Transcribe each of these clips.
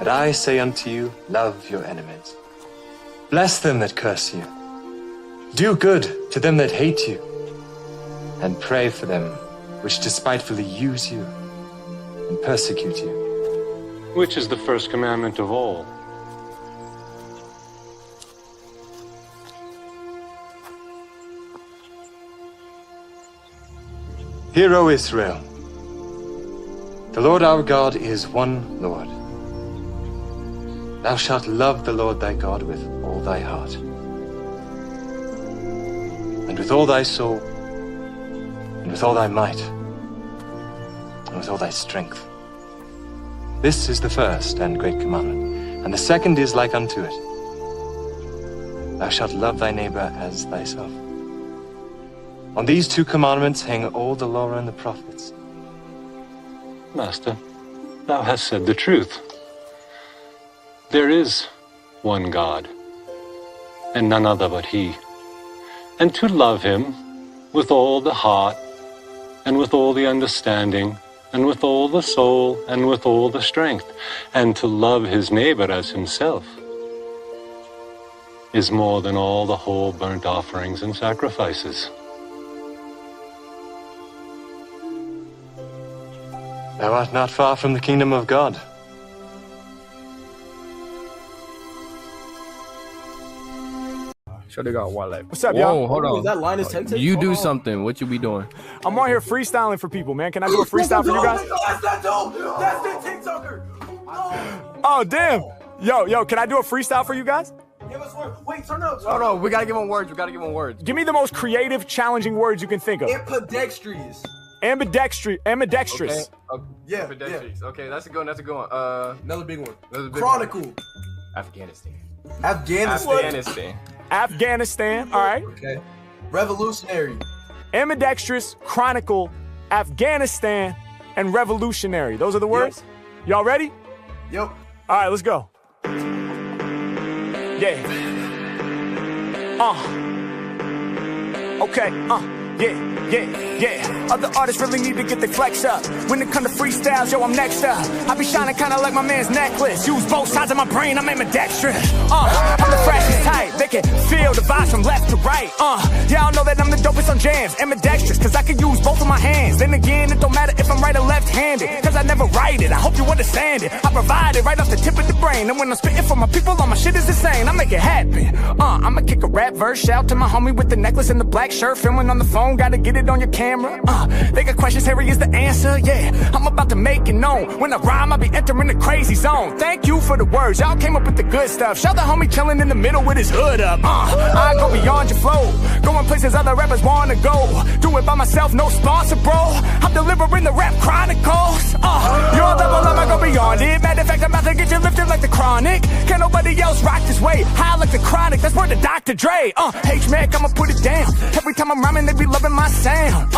I say unto you, love your enemies. Bless them that curse you. Do good to them that hate you. And pray for them which despitefully use you and persecute you. Which is the first commandment of all? Hear, O Israel, the Lord our God is one Lord. Thou shalt love the Lord thy God with all thy heart, and with all thy soul, and with all thy might, and with all thy strength. This is the first and great commandment, and the second is like unto it. Thou shalt love thy neighbor as thyself. On these two commandments hang all the law and the prophets. Master, thou hast said the truth. There is one God, and none other but He. And to love Him with all the heart, and with all the understanding, and with all the soul, and with all the strength, and to love his neighbor as himself, is more than all the whole burnt offerings and sacrifices. Thou art not far from the kingdom of God. Sure, they got one life. What's up, y'all? Whoa, hold on. Is that Linus 10? You do something. What you be doing? I'm on here freestyling for people, man. Can I do a freestyle for you guys? That's that dude! That's the TikToker! Oh, damn. Yo, can I do a freestyle for you guys? Give us one. Wait, turn up. Hold on. We gotta give him words. We gotta give him words. Give me the most creative, challenging words you can think of. Ambidextrous. Ambidextrous. Okay. Yeah, Ambidextrous. Okay, that's a good one. That's a good one. Another big one. Another big Chronicle. one. Afghanistan. Afghanistan. All right. Okay. Revolutionary. Ambidextrous, chronicle, Afghanistan, and revolutionary. Those are the words? Y'all ready? Yep. All right, let's go. Yeah. Okay. Yeah. Other artists really need to get their flex up. When it come to freestyles, yo, I'm next up. I be shining kinda like my man's necklace. Use both sides of my brain, I'm ambidextrous. I'm the freshest type. They can feel the vibes from left to right. Y'all know that I'm the dopest on jams. Ambidextrous, cause I can use both of my hands. Then again, it don't matter if I'm right or left-handed, cause I never write it. I hope you understand it. I provide it right off the tip of the brain. And when I'm spitting for my people, all my shit is insane. I make it happen. I'ma kick a rap verse. Shout to my homie with the necklace and the black shirt. Filming on the phone, gotta get it on your camera. They got questions, Harry is the answer. Yeah, I'm about to make it known. When I rhyme, I be entering the crazy zone. Thank you for the words, y'all came up with the good stuff. Shout the homie chilling in the middle with his hood up. I go beyond your flow, going places other rappers wanna go. Do it by myself, no sponsor, bro. I'm delivering the rap chronicles. Your level, I'ma go beyond it. Matter of fact, I'm about to get you lifted like the Chronic. Can't nobody else rock this way. High like the Chronic, that's word to Dr. Dre. H-Mac, I'ma put it down. Every time I'm rhyming, they be loving my sound.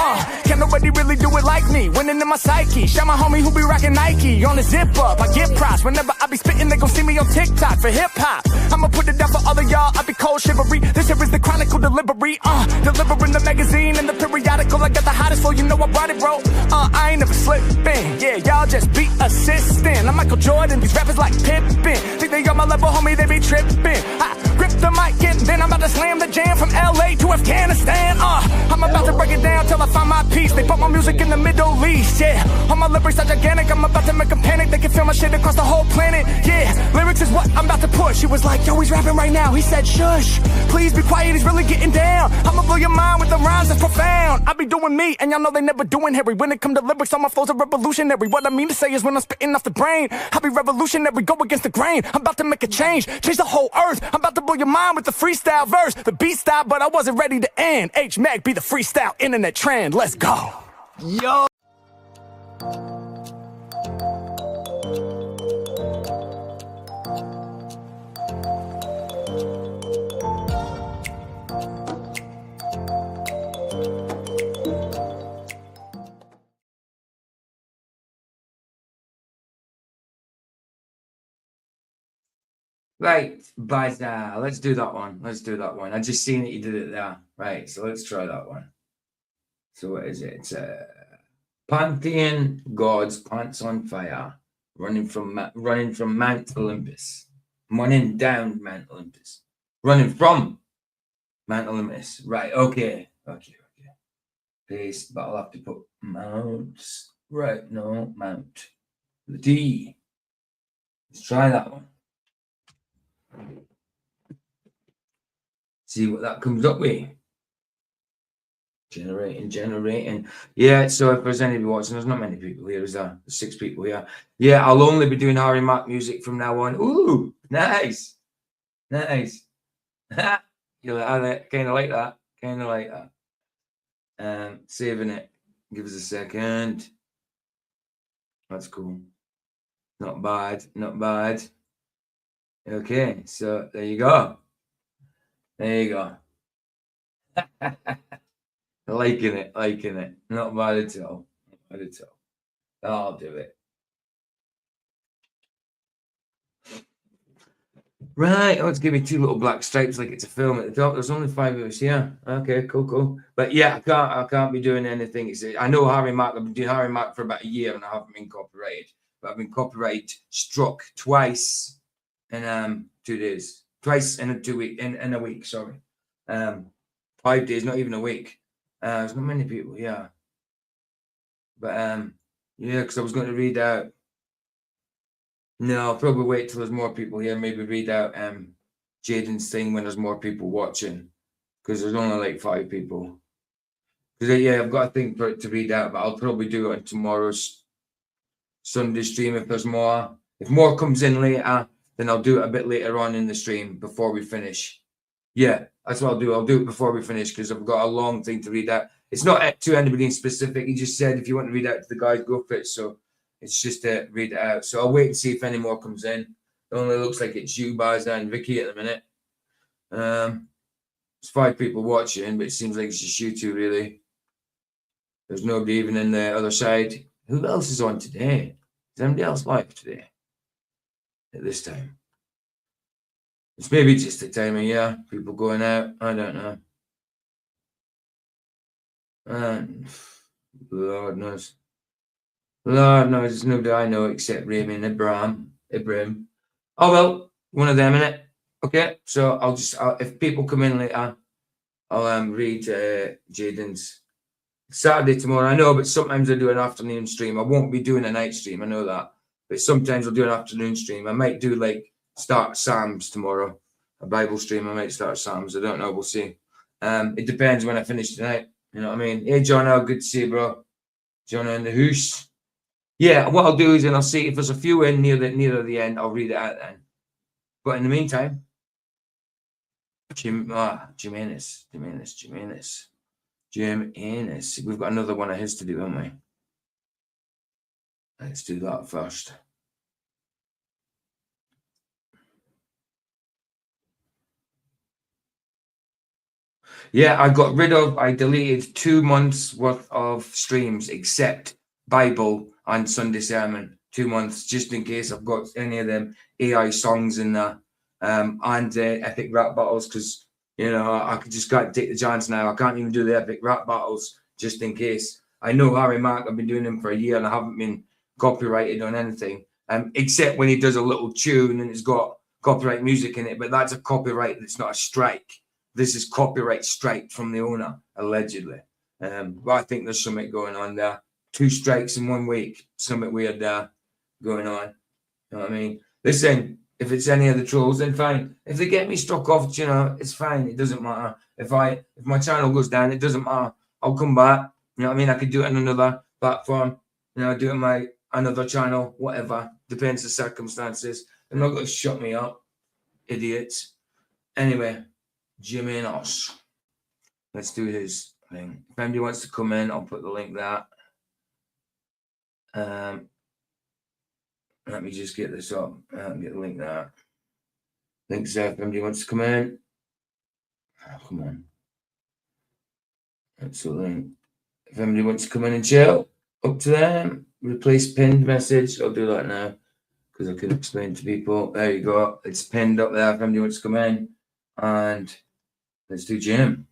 Can't nobody really do it like me. Winning in my psyche. Shout my homie who be rocking Nike. On the zip up, I get props. Whenever I be spitting, they gon' see me on TikTok for hip hop. I'ma put it down for all of y'all. I be cold shivery. This here is the Chronicle delivery. Delivering the magazine and the periodical. I got the hottest flow, you know I brought it, bro. I ain't never slipping. Yeah, y'all just be assisting. I'm Michael Jordan, these rappers like Pippen. Think they on my level, homie, they be tripping. I grip the mic and then I'm about to slam the jam from LA to Afghanistan. I'm about to break it down till I find my peace. They put my music in the Middle East, yeah. All my lyrics are gigantic, I'm about to make them panic. They can feel my shit across the whole planet, yeah. Lyrics is what I'm about to push. He was like, yo, he's rapping right now. He said, shush, please be quiet, he's really getting down. I'ma blow your mind with the rhymes that's profound. I be doing me, and y'all know they never doing Harry. When it come to lyrics, all my flows are revolutionary. What I mean to say is when I'm spitting off the brain, I be revolutionary, go against the grain. I'm about to make a change the whole earth. I'm about to blow your mind with the freestyle verse. The beat style, but I wasn't ready to end. H-Mac be the freestyle internet trend. Let's go. Yo. Right, but let's do that one. I just seen that you did it there. Right, so let's try that one. So what is it? It's Pantheon Gods Pants on Fire. running from Mount Olympus. Running down Mount Olympus. Running from Mount Olympus. Right, okay. Paste, but I'll have to put Mount. Right, no, Mount. The D. Let's try that one. See what that comes up with. Generating. Yeah, so if there's anybody watching, there's not many people here, is there? There's 6 people here. Yeah, I'll only be doing Harry Mack music from now on. Ooh, nice. You kind of like that. Saving it. Give us a second. That's cool. Not bad. Okay, so there you go. Liking it. Not bad at all. I'll do it. Right, let's give me 2 little black stripes like it's a film at the top. There's only 5 of us here. Okay, cool. But yeah, I can't be doing anything. I know Harry Mack. I've been doing Harry Mack for about a year and I haven't been copyrighted. But I've been copyright struck twice in 2 days. Twice in a week, sorry. 5 days, not even a week. There's not many people here. But yeah, because I was going to read out. No, I'll probably wait till there's more people here. Maybe read out Jaden's thing when there's more people watching. Because there's only like 5 people. Because yeah, I've got a thing for it to read out, but I'll probably do it on tomorrow's Sunday stream if there's more. If more comes in later, then I'll do it a bit later on in the stream before we finish. Yeah, that's what I'll do. I'll do it before we finish because I've got a long thing to read out. It's not to anybody in specific. He just said if you want to read out to the guys, go for it. So it's just to read it out. So I'll wait and see if any more comes in. It only looks like it's you, Baza, and Vicky at the minute. There's 5 people watching, but it seems like it's just you 2, really. There's nobody even in the other side. Who else is on today? Is anybody else live today? At this time? It's maybe just the time of year. People going out. I don't know. Lord knows. There's nobody I know except Remy and Ibrahim. Oh well, one of them in it. Okay, so I'll if people come in later, I'll read Jaden's Saturday tomorrow. I know, but sometimes I do an afternoon stream. I won't be doing a night stream. I know that, but sometimes I'll do an afternoon stream. I might do like start Psalms tomorrow, a Bible stream. I might start Psalms. I don't know. We'll see. It depends when I finish tonight. You know what I mean? Hey, Jono, good to see you, bro. Jono in the hoose. Yeah, what I'll do is, and I'll see if there's a few in near the end. I'll read it out then. But in the meantime, Jimenez. We've got another one of his to do, haven't we? Let's do that first. Yeah, I deleted 2 months worth of streams except Bible and Sunday sermon. 2 months, just in case I've got any of them AI songs in there. And epic rap battles, because I just can't take the chance now. I can't even do the epic rap battles just in case. I know Harry Mack, I've been doing them for a year and I haven't been copyrighted on anything, except when he does a little tune and it's got copyright music in it, but that's a copyright, that's not a strike. This is copyright strike from the owner, allegedly. But I think there's something going on there. 2 strikes in 1 week, something weird there going on. You know what I mean? Listen, if it's any of the trolls, then fine. If they get me struck off, it's fine. It doesn't matter. If my channel goes down, it doesn't matter. I'll come back. You know what I mean? I could do it on another platform. Do it on another channel, whatever. Depends the circumstances. They're not going to shut me up. Idiots. Anyway, Jimenez. Let's do his thing. If anybody wants to come in, I'll put the link there. Let me just get this up. Get the link there. Links there. If anybody wants to come in. Oh, come on. That's the link. If anybody wants to come in and chill, up to them. Replace pinned message. I'll do that now because I can explain to people. There you go. It's pinned up there. If anybody wants to come in, and let's do Jim.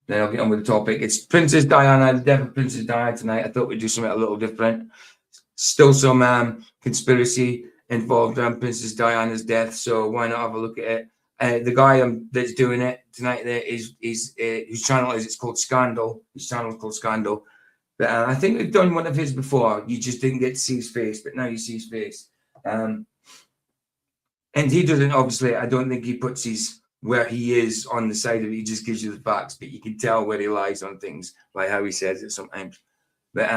Then I'll get on with the topic. It's Princess Diana, the death of Princess Diana tonight. I thought we'd do something a little different. still some conspiracy involved around Princess Diana's death. So why not have a look at it? The guy that's doing it tonight there is whose channel is, it's called Scandal. His channel is called Scandal. But I think we've done one of his before. You just didn't get to see his face, but now you see his face. And he doesn't, obviously, I don't think he puts his where he is on the side of it. He just gives you the facts, but you can tell where he lies on things by how he says it sometimes. But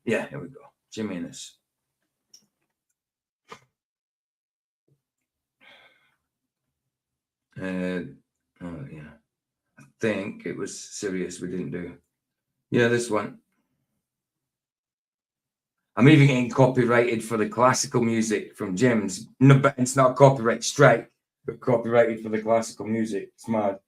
yeah, here we go. Jimmy Innes. Oh yeah, I think it was Sirius we didn't do. Yeah, this one. I'm even getting copyrighted for the classical music from Jim's. No, but it's not a copyright strike, but copyrighted for the classical music. It's mad.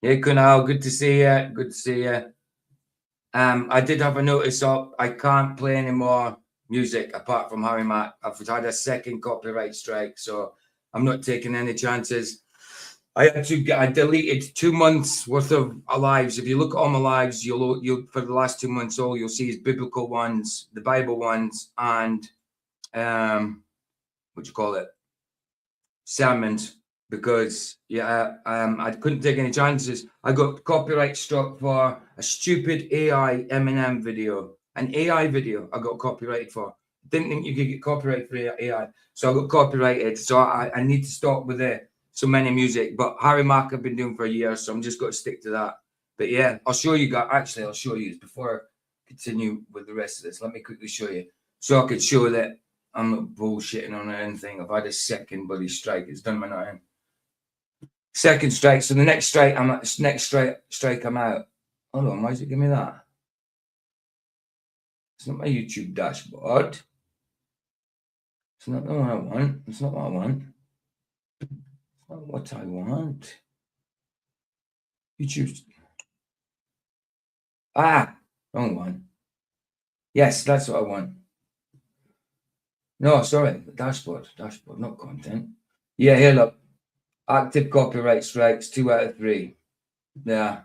Hey, Kunal, good to see you. Good to see you. I did have a notice up. I can't play any more music apart from Harry Mack. I've had a second copyright strike, so I'm not taking any chances. I deleted 2 months worth of lives. If you look at all my lives, you'll for the last 2 months, all you'll see is biblical ones, the Bible ones, and what do you call it? Sermons. Because I couldn't take any chances. I got copyright struck for a stupid AI Eminem video, an AI video I got copyrighted for. Didn't think you could get copyright for AI, so I got copyrighted. So I need to stop with it. So many music, but Harry Mack I've been doing for a year, so I'm just going to stick to that. But yeah, I'll show you guys. Actually, I'll show you before I continue with the rest of this. Let me quickly show you, so I could show that I'm not bullshitting on anything. I've had a second bloody strike. It's done my nothing. Second strike. So the next strike, I'm out. Hold on, why does it give me that? It's not my YouTube dashboard. It's not what I want. It's not what I want. It's not what I want. YouTube. Wrong one. Yes, that's what I want. No, sorry, dashboard, not content. Yeah, here, look. Active copyright strikes, 2 out of 3. Yeah.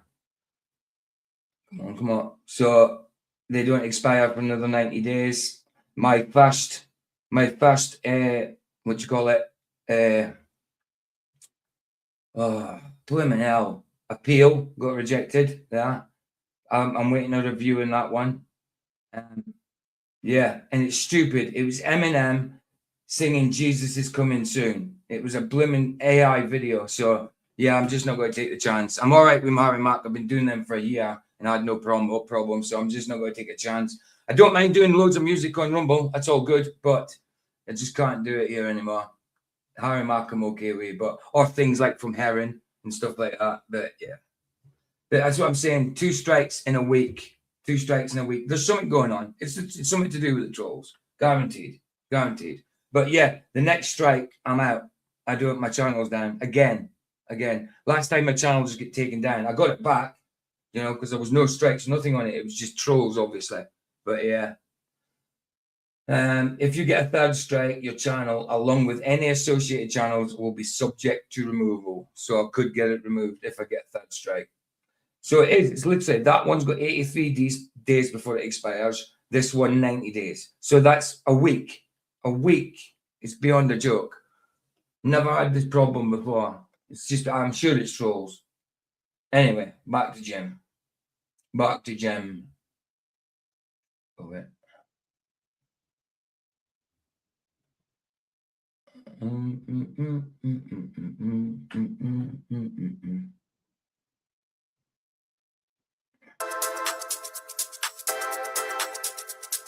Come on. So they don't expire for another 90 days. My first, what you call it? Oh, blimmin' hell. Appeal got rejected. Yeah. I'm waiting a review on that one. Yeah, and it's stupid. It was Eminem singing Jesus is Coming Soon. It was a blimmin' AI video. So yeah, I'm just not going to take the chance. I'm all right with Harry Mack. I've been doing them for a year and I had no problem. So I'm just not going to take a chance. I don't mind doing loads of music on Rumble. That's all good, but I just can't do it here anymore. Harry Mack, I'm okay with, but or things like From Heron and stuff like that. But yeah, but that's what I'm saying. 2 strikes in a week. 2 strikes in a week. There's something going on. It's something to do with the trolls. Guaranteed. But yeah, the next strike, I'm out. I do it. My channel's down again. Last time my channel just get taken down, I got it back, because there was no strikes, nothing on it. It was just trolls, obviously. But yeah. If you get a 3rd strike, your channel, along with any associated channels, will be subject to removal. So I could get it removed if I get 3rd strike. So it is. It's literally that one's got 83 days before it expires. This one 90 days. So that's a week. A week. It's beyond a joke. Never had this problem before. It's just, I'm sure it's trolls. Anyway, back to Jim. Oh, wait.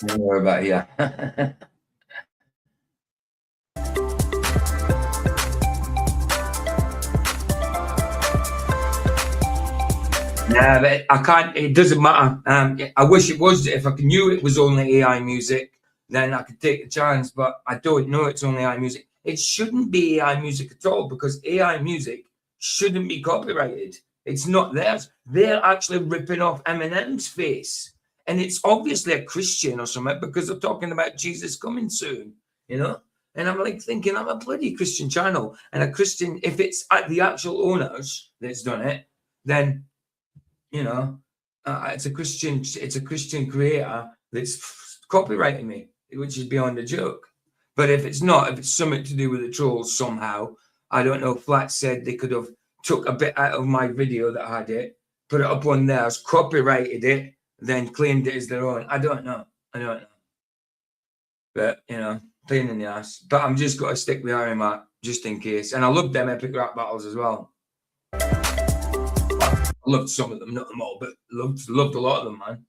Don't worry about it, yeah. Yeah, but I can't. It doesn't matter. I wish it was. If I knew it was only AI music, then I could take a chance. But I don't know it's only AI music. It shouldn't be AI music at all because AI music shouldn't be copyrighted. It's not theirs. They're actually ripping off Eminem's face, and it's obviously a Christian or something because they're talking about Jesus coming soon. And I'm like thinking, I'm a bloody Christian channel and a Christian. If it's at the actual owners that's done it, then it's a Christian creator that's copyrighting me, which is beyond a joke. But if it's not, if it's something to do with the trolls somehow, I don't know. Flat said they could have took a bit out of my video that had it, put it up on theirs, copyrighted it, then claimed it as their own. I don't know. But pain in the ass. But I'm just got to stick with Harry Mack just in case. And I love them epic rap battles as well. I loved some of them, not them all, but loved a lot of them, man.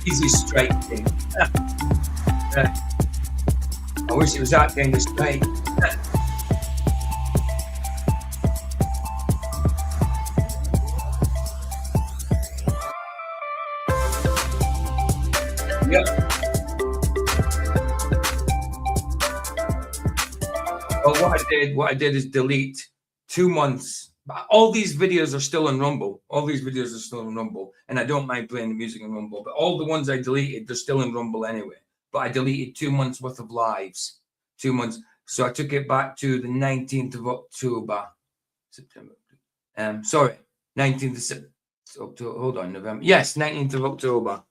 Easy strike thing. I wish it was that kind of strike. Yep. But what I did is delete 2 months. All these videos are still on Rumble. And I don't mind playing the music on Rumble. But all the ones I deleted, they're still in Rumble anyway. But I deleted 2 months worth of lives. 2 months. So I took it back to the 19th of October. September. 19th of October. Hold on, November. Yes, 19th of October.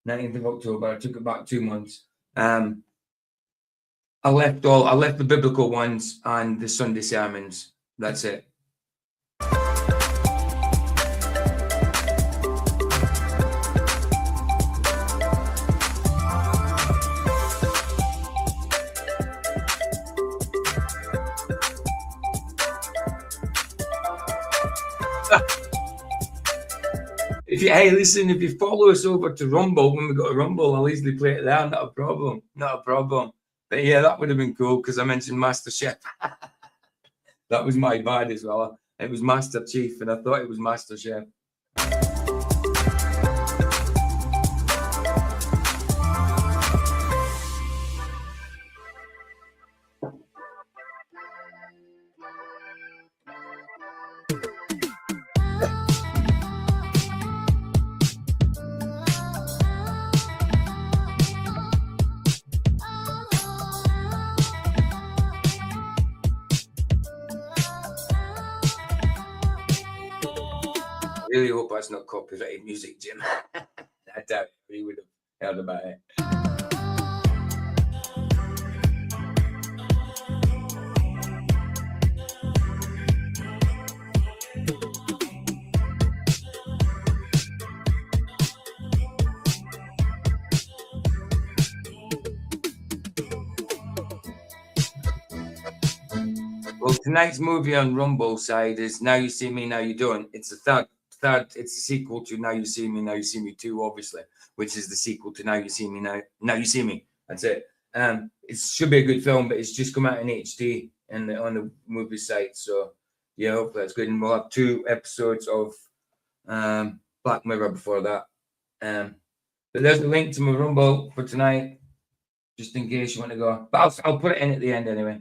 19th of October. I took it back 2 months. I left the biblical ones and the Sunday sermons. That's it. If you follow us over to Rumble, when we go to Rumble, I'll easily play it there. Not a problem. But yeah, that would have been cool because I mentioned Master Chef. That was my bad as well. It was Master Chief, and I thought it was Master Chef. I really hope that's not copyrighted music, Jim. I doubt he would have heard about it. tonight's movie on Rumble side is Now You See Me, Now You Don't. It's the third. It's the sequel to Now You See Me, Now You See Me 2, obviously, which is the sequel to Now You See Me, Now You See Me. That's it. It should be a good film, but it's just come out in HD on the movie site. So yeah, hopefully that's good. And we'll have 2 episodes of Black Mirror before that. But there's the link to my Rumble for tonight, just in case you want to go. But I'll put it in at the end anyway.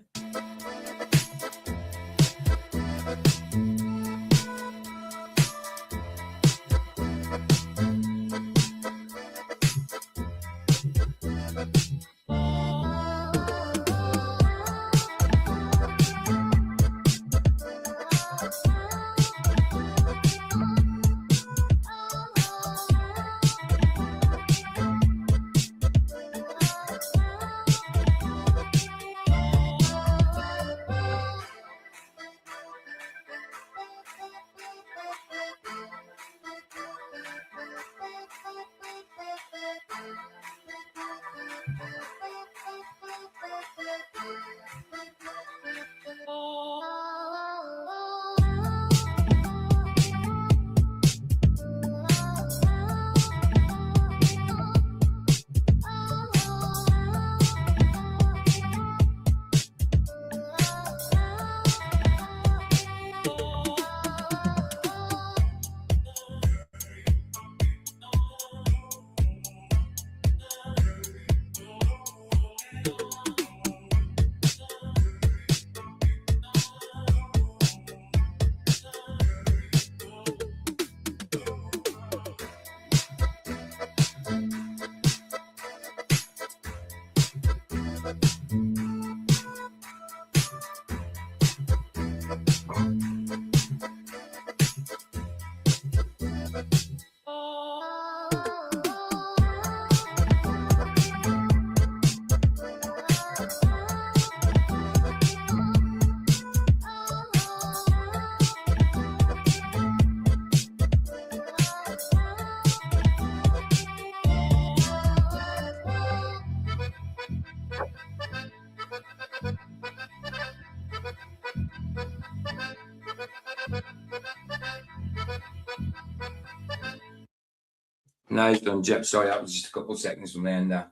Nice done, Jep. Sorry, that was just a couple of seconds from the end there.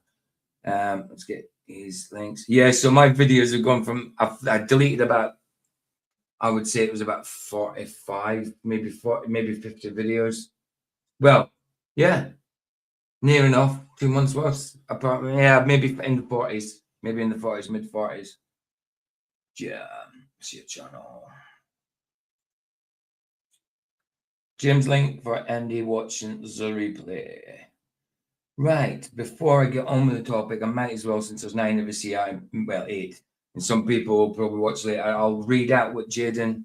Let's get these links. Yeah, so my videos have gone from, I deleted about, I would say it was about 45, maybe 40, maybe 50 videos. Well, yeah, near enough, 2 months worth. Apparently, yeah, maybe in the 40s, maybe in the 40s, mid 40s. Yeah, see your channel. Jim's link for Andy watching the replay. Right, before I get on with the topic, I might as well, since there's 9 of us here, well, 8, and some people will probably watch later, I'll read out what Jaden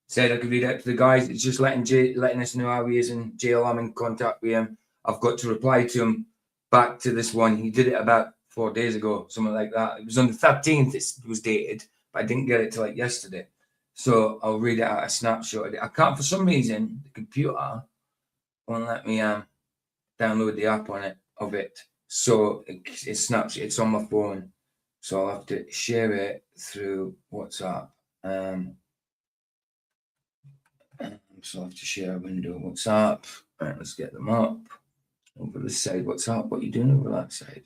said I could read out to the guys. It's just letting us know how he is in jail. I'm in contact with him. I've got to reply to him back to this one. He did it about 4 days ago, something like that. It was on the 13th, it was dated, but I didn't get it till like yesterday. So I'll read it out a snapshot of it. I can't, for some reason, the computer won't let me download the app on it of it. So it snaps, it's on my phone. So I'll have to share it through WhatsApp. So I'll have to share a window of WhatsApp. Right, let's get them up. Over this side, WhatsApp, what are you doing over that side?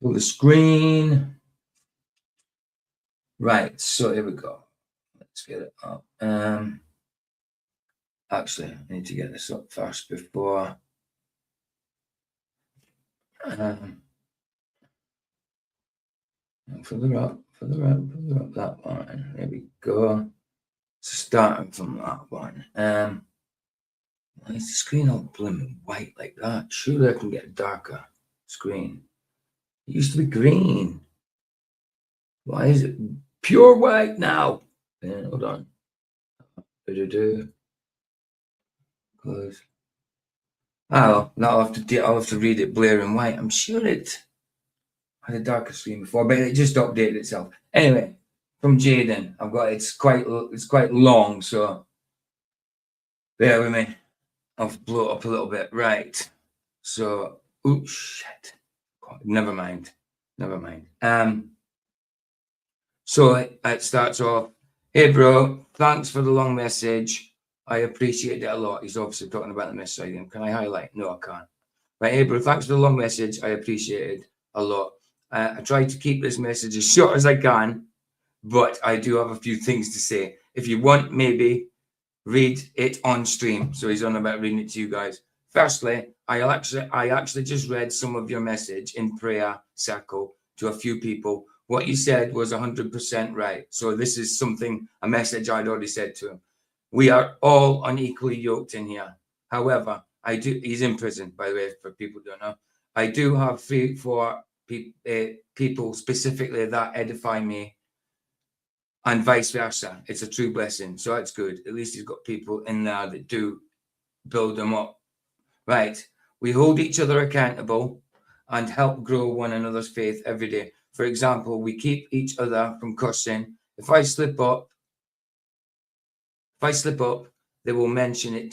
Pull the screen. Right, so here we go. Let's get it up. Actually, I need to get this up first before. Further up, that one. There we go. So starting from that one. Why is the screen all blooming white like that? Surely I can get a darker screen. It used to be green. Why is it pure white now? Hold on. Close. Oh, now I'll have to read it blaring white. I'm sure it had a darker screen before, but it just updated itself. Anyway, from Jaden, I've got it's quite long, so bear with me. I'll blow it up a little bit. Right. So, oh shit. God, never mind. So it starts off. Hey, bro, thanks for the long message. I appreciate it a lot. He's obviously talking about the message. Can I highlight? No, I can't. Right, hey, bro, thanks for the long message. I appreciate it a lot. I try to keep this message as short as I can, but I do have a few things to say. If you want, maybe read it on stream. So he's on about reading it to you guys. Firstly, I actually just read some of your message in prayer circle to a few people. What you said was 100% right. So this is a message I'd already said to him. We are all unequally yoked in here. However, he's in prison, by the way, for people who don't know. I do have 3-4 people specifically that edify me, and vice versa. It's a true blessing. So that's good. At least he's got people in there that do build them up. Right. We hold each other accountable and help grow one another's faith every day. For example, we keep each other from cursing. If I slip up, they will mention it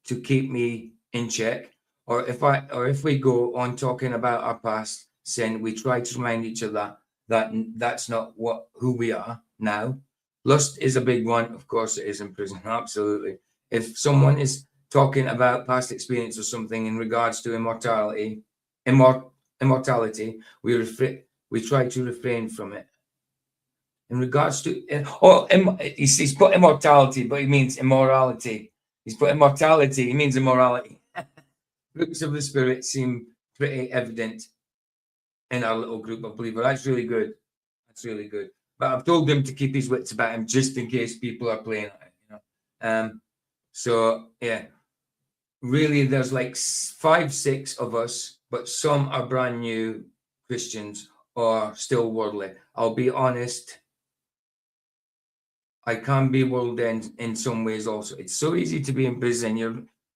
to keep me in check. Or if we go on talking about our past sin, we try to remind each other that that's not who we are now. Lust is a big one. Of course it is in prison. Absolutely. If someone is talking about past experience or something in regards to immortality, we try to refrain from it. In regards to, he's put immortality, but he means immorality. He's put immortality, he means immorality. Fruits of the Spirit seem pretty evident in our little group of believers. That's really good. That's really good. But I've told him to keep his wits about him just in case people are playing at it, So yeah, really, there's like 5-6 of us, but some are brand new Christians or still worldly. I'll be honest, I can be worldly in some ways also. It's so easy to be in prison.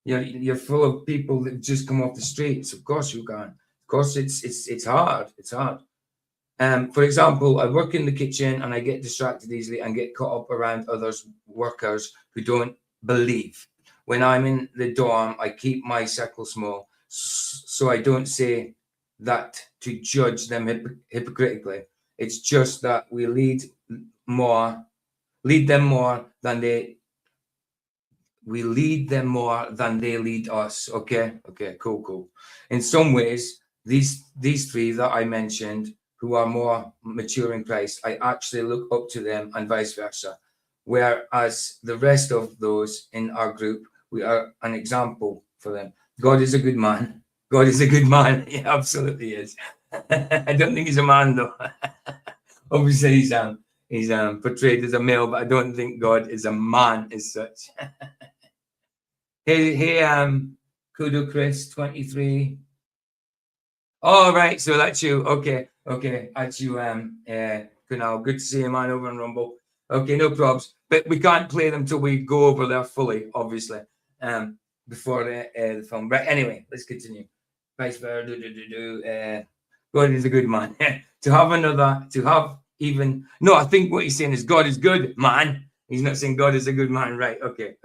You're full of people that just come off the streets. Of course you can. Of course it's hard. It's hard. For example, I work in the kitchen and I get distracted easily and get caught up around others, workers who don't believe. When I'm in the dorm, I keep my circle small, so I don't say that to judge them hypocritically. It's just that we lead them more than they lead us. Okay, cool. In some ways, these 3 that I mentioned, who are more mature in Christ, I actually look up to them and vice versa. Whereas the rest of those in our group, we are an example for them. God is a good man. God is a good man. He absolutely is. I don't think he's a man though. Obviously he's portrayed as a male, but I don't think God is a man as such. Hey, Kudo Chris 23. All right, so that's you. Okay, that's you. Kunal, good to see you, man, over on Rumble. Okay, no probs, but we can't play them till we go over there fully, obviously. Before the film. Right, anyway, let's continue. God is a good man. I think what he's saying is God is good, man. He's not saying God is a good man, right? Okay.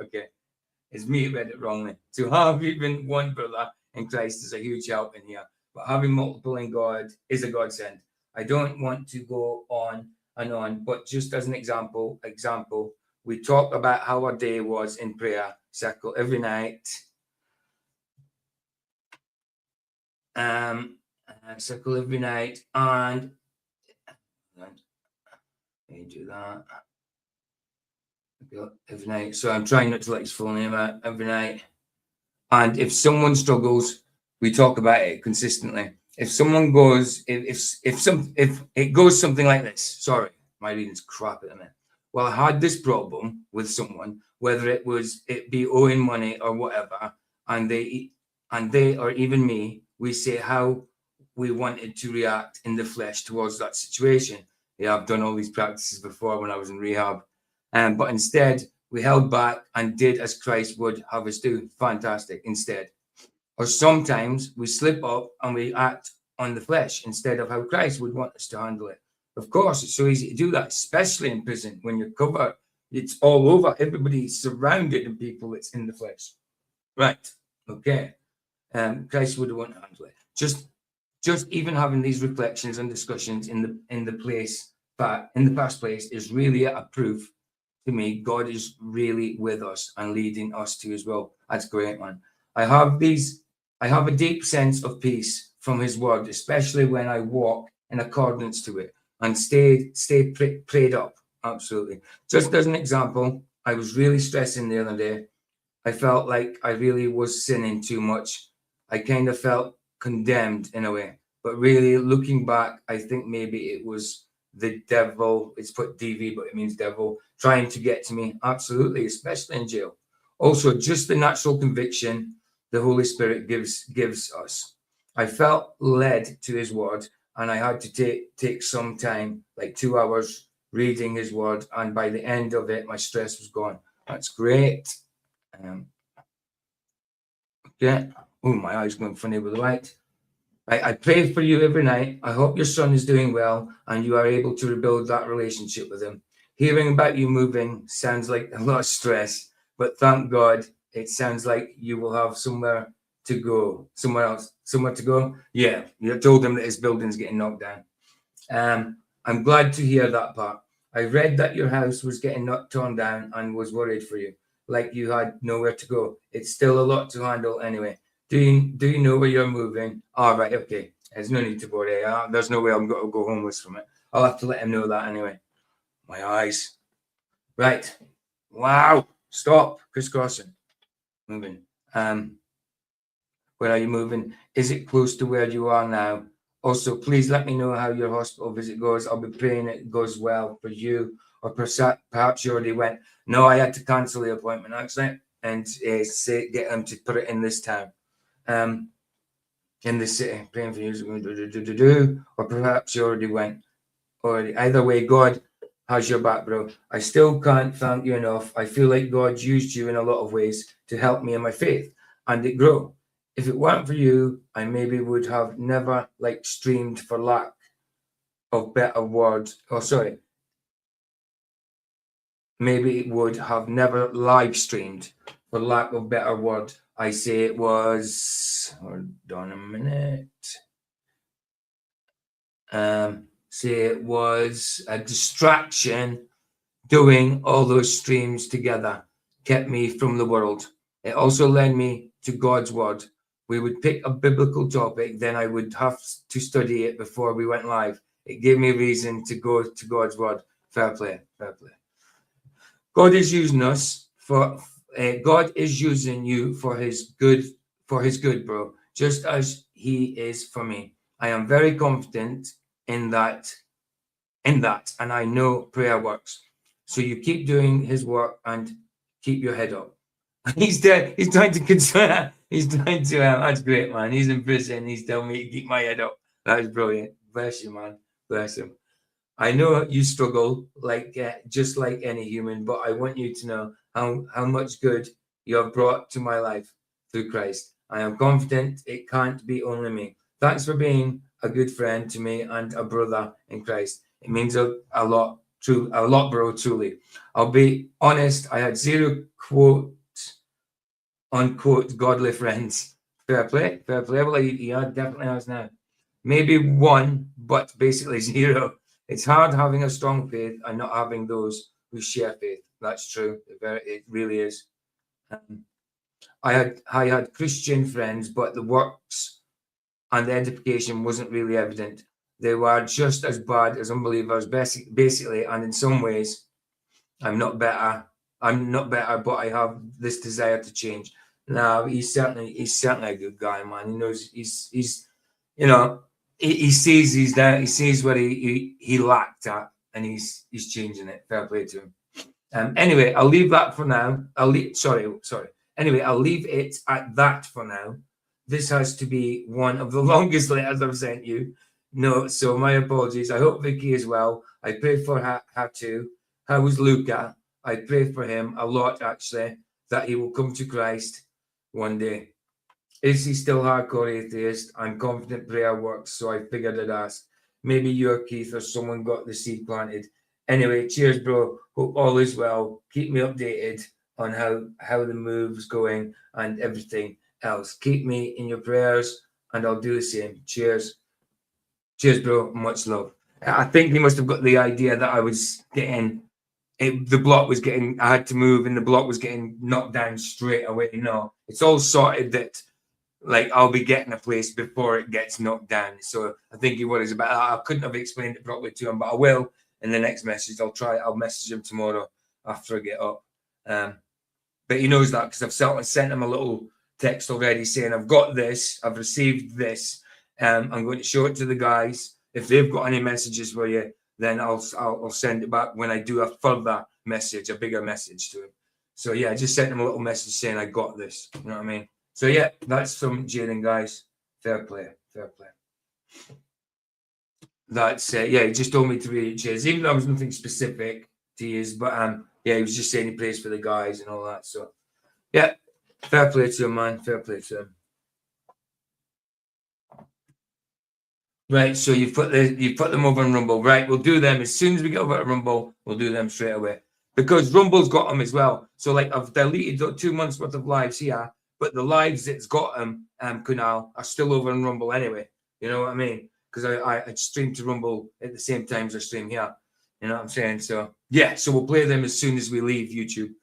It's me who read it wrongly. To have even one brother in Christ is a huge help in here. But having multiple in God is a godsend. I don't want to go on and on, but just as an example, we talk about how our day was in prayer circle every night. Circle every night, and you do that every night. So I'm trying not to let his full name out every night. And if someone struggles, we talk about it consistently. If someone goes, if it goes something like this. Sorry, my reading's crap at the minute. Well, I had this problem with someone, whether it be owing money or whatever, and they or even me, we say how we wanted to react in the flesh towards that situation. Yeah, I've done all these practices before when I was in rehab, but instead we held back and did as Christ would have us do. Fantastic. Instead, or sometimes we slip up and we act on the flesh instead of how Christ would want us to handle it. Of course, it's so easy to do that, especially in prison when you're covered. It's all over. Everybody's surrounded in people that's in the flesh. Right. Okay. Christ would want to handle it. Just even having these reflections and discussions in the place but in the first place is really a proof to me God is really with us and leading us to his will. That's great, man. I have a deep sense of peace from his word, especially when I walk in accordance to it and stay prayed up. Absolutely. Just as an example, I was really stressing the other day. I felt like I really was sinning too much. I kind of felt condemned in a way. But really looking back, I think maybe it was the devil. It's put DV, but it means devil, trying to get to me. Absolutely, especially in jail. Also, just the natural conviction the Holy Spirit gives us. I felt led to his word, and I had to take some time, like 2 hours, reading his word, and by the end of it, my stress was gone. That's great. Okay. Oh, my eyes going funny with the light. I pray for you every night. I hope your son is doing well and you are able to rebuild that relationship with him. Hearing about you moving sounds like a lot of stress, but thank God it sounds like you will have somewhere to go. Somewhere to go. Yeah, you told him that his building's getting knocked down. I'm glad to hear that part. I read that your house was getting torn down and was worried for you, like you had nowhere to go. It's still a lot to handle anyway. Do you know where you're moving? All right, okay. There's no need to worry. There's no way I'm going to go homeless from it. I'll have to let him know that anyway. My eyes. Right. Wow. Stop. Crisscrossing. Moving. Where are you moving? Is it close to where you are now? Also, please let me know how your hospital visit goes. I'll be praying it goes well for you. Or perhaps you already went. No, I had to cancel the appointment actually and get them to put it in this town. In the city, praying for you, or perhaps you already went. Either way, God has your back, bro. I still can't thank you enough. I feel like God used you in a lot of ways to help me in my faith and it grow. If it weren't for you, I maybe would have never streamed for lack of better words. Oh, sorry. Maybe it would have never live streamed for lack of better word. I say it was, hold on a minute. Say it was a distraction. Doing all those streams together kept me from the world. It also led me to God's word. We would pick a biblical topic, then I would have to study it before we went live. It gave me a reason to go to God's word. Fair play, fair play. God is using us for. God is using you for his good, bro, just as he is for me. I am very confident in that, and I know prayer works. So you keep doing his work and keep your head up. He's there. He's trying to consider. He's trying to. That's great, man. He's in prison. He's telling me to keep my head up. That is brilliant. Bless you, man. Bless him. I know you struggle just like any human, but I want you to know how much good you have brought to my life through Christ. I am confident it can't be only me. Thanks for being a good friend to me and a brother in Christ. It means a lot, bro, truly. I'll be honest, I had zero quote unquote godly friends. Fair play. Well, he definitely has now. Maybe one, but basically zero. It's hard having a strong faith and not having those who share faith. That's true. It really is. I had Christian friends, but the works and the edification wasn't really evident. They were just as bad as unbelievers, basically, and in some ways, I'm not better, but I have this desire to change. Now, he's certainly a good guy, man. He knows he's he sees he's there. He sees what he lacked at, and he's changing it. Fair play to him. Anyway, I'll leave that for now. Anyway, I'll leave it at that for now. This has to be one of the longest letters I've sent you. No, so my apologies. I hope Vicky is well. I pray for her too. How was Luca? I pray for him a lot, actually, that he will come to Christ one day. Is he still hardcore atheist? I'm confident prayer works, so I figured I'd ask. Maybe you or Keith or someone got the seed planted. Anyway, cheers, bro. Hope all is well. Keep me updated on how the move's going and everything else. Keep me in your prayers, and I'll do the same. Cheers. Cheers, bro. Much love. I think they must have got the idea that I was getting the block was getting, I had to move, and the block was getting knocked down straight away. No, it's all sorted that like I'll be getting a place before it gets knocked down. So I think he worries about that. I couldn't have explained it properly to him, but I will in the next message. I'll message him tomorrow after I get up. But he knows that because I've sent him a little text already saying I've got this, I've received this. I'm going to show it to the guys. If they've got any messages for you, then I'll send it back when I do a further message, a bigger message to him. So yeah, I just sent him a little message saying I got this. You know what I mean? So yeah, that's from Jaden, guys. Fair play, fair play. That's yeah, he just told me to read it, cheers. Even though there was nothing specific to use, but yeah, he was just saying he plays for the guys and all that. So yeah, fair play to him, man. Fair play to him. Right, so you put them over on Rumble. Right, we'll do them as soon as we get over to Rumble. We'll do them straight away because Rumble's got them as well. So like I've deleted 2 months worth of lives here, but the lives that's got them, Kunal, are still over on Rumble anyway. You know what I mean? Because I stream to Rumble at the same time as I stream here. You know what I'm saying? So yeah, so we'll play them as soon as we leave YouTube.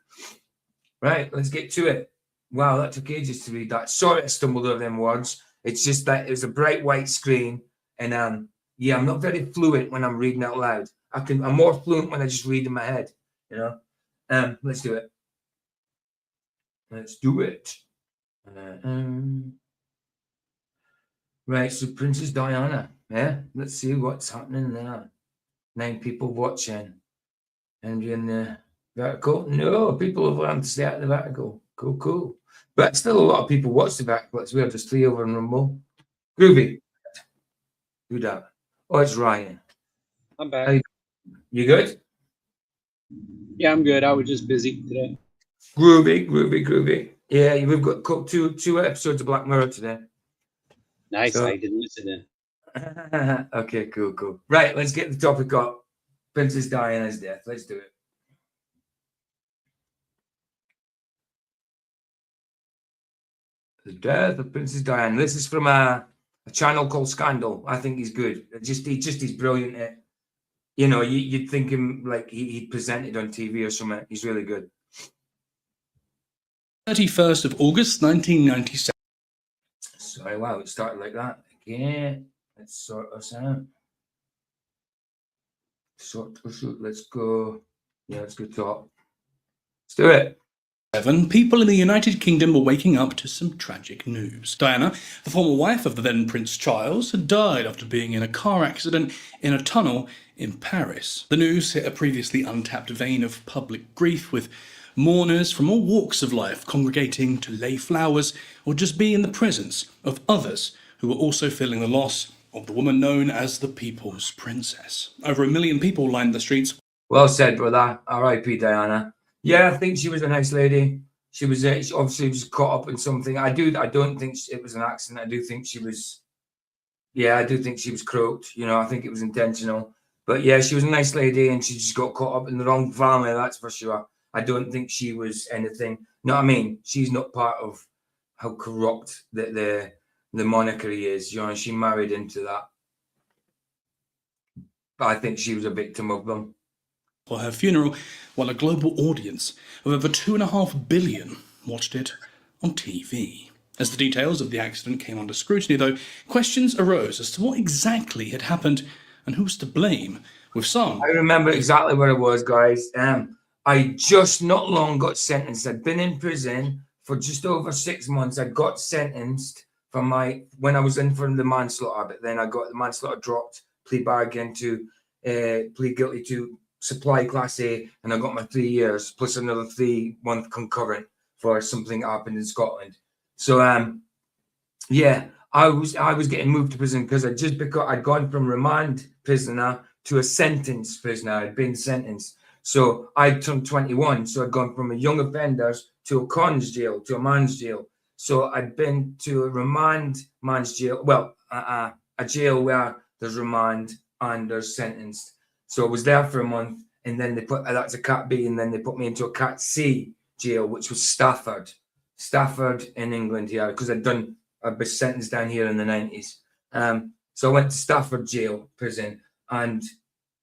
Right, let's get to it. Wow, that took ages to read that. Sorry I stumbled over them words. It's just that it was a bright white screen. And yeah, I'm not very fluent when I'm reading out loud. I'm more fluent when I just read in my head, you know. Let's do it. Let's do it. Right, so Princess Diana. Yeah, let's see what's happening there. 9 people watching. And you're in the vertical. No, people have learned to stay out of the vertical. Cool. But still a lot of people watch the vertical. It's weird. There's 3 over in Rumble. Groovy. Who that? Oh, it's Ryan. I'm back. You good? Yeah, I'm good. I was just busy today. Groovy. Yeah, we've got two episodes of Black Mirror today. Nice. So, I didn't listen in. Okay, cool. Right, let's get the topic up. Princess Diana's death. Let's do it. The death of Princess Diana. This is from a channel called Scandal. I think he's good. He's brilliant at, you know, you'd think him like he presented on TV or something. He's really good. 31st of August 1997. Sorry, wow, it started like that. Okay, let's sort us out. Let's go. Yeah, let's go top. Let's do it. People in the United Kingdom were waking up to some tragic news. Diana, the former wife of the then Prince Charles, had died after being in a car accident in a tunnel in Paris. The news hit a previously untapped vein of public grief, with mourners from all walks of life congregating to lay flowers or just be in the presence of others who were also feeling the loss of the woman known as the People's Princess. Over 1 million people lined the streets. Well said, brother. R.I.P. Diana. Yeah, I think she was a nice lady. She obviously was caught up in something. I don't think it was an accident. I do think she was croaked. You know, I think it was intentional. But yeah, she was a nice lady, and she just got caught up in the wrong family. That's for sure. I don't think she was anything. No, I mean, she's not part of how corrupt the monarchy is. You know, she married into that. But I think she was a victim of them. For her funeral, while a global audience of over 2.5 billion watched it on TV. As the details of the accident came under scrutiny, though, questions arose as to what exactly had happened and who was to blame, with some... I remember exactly where it was, guys. I just not long got sentenced. I'd been in prison for just over 6 months. I got sentenced when I was in for the manslaughter, but then I got the manslaughter dropped, plea bargain to plead guilty to supply class A, and I got my 3 years plus another 3-month concurrent for something that happened in Scotland. So yeah, I was getting moved to prison because I'd gone from remand prisoner to a sentenced prisoner. I'd been sentenced. So I turned 21. So I'd gone from a young offenders to a cons jail, to a man's jail. So I'd been to a remand man's jail. Well, a jail where there's remand and there's sentenced. So I was there for a month, and then that's a Cat B, and then they put me into a Cat C jail, which was Stafford in England here, because I'd been sentenced down here in the 90s. So I went to Stafford jail prison, and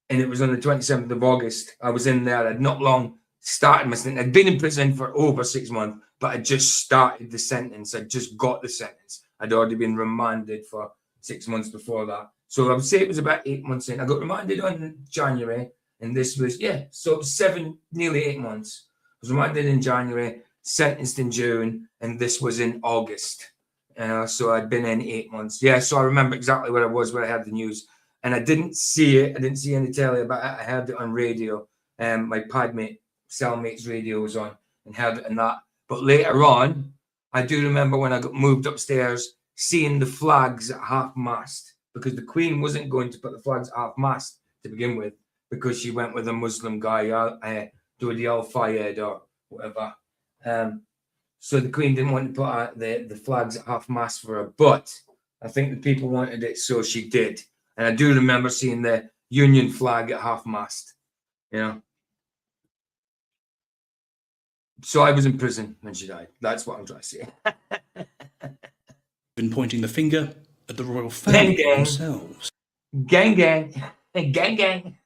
it was on the 27th of August. I was in there. I'd not long started my sentence. I'd been in prison for over 6 months, but I just started the sentence. I just got the sentence. I'd already been remanded for 6 months before that. So I would say it was about 8 months in. I got remanded on January, and this was, so it was nearly 8 months. I was remanded in January, sentenced in June, and this was in August. So I'd been in 8 months. So I remember exactly where I was, where I had the news. And I didn't see it. I didn't see any telly, but I heard it on radio. My cellmate's radio was on, and heard it in that. But later on, I do remember when I got moved upstairs, seeing the flags at half-mast, because the Queen wasn't going to put the flags at half-mast to begin with, because she went with a Muslim guy, Dodi Al-Fayed or whatever. So the Queen didn't want to put the flags at half-mast for her, but I think the people wanted it, so she did. And I do remember seeing the Union flag at half-mast, So I was in prison when she died. That's what I'm trying to say. Been pointing the finger at the royal family themselves. Gang, gang. Gang, gang.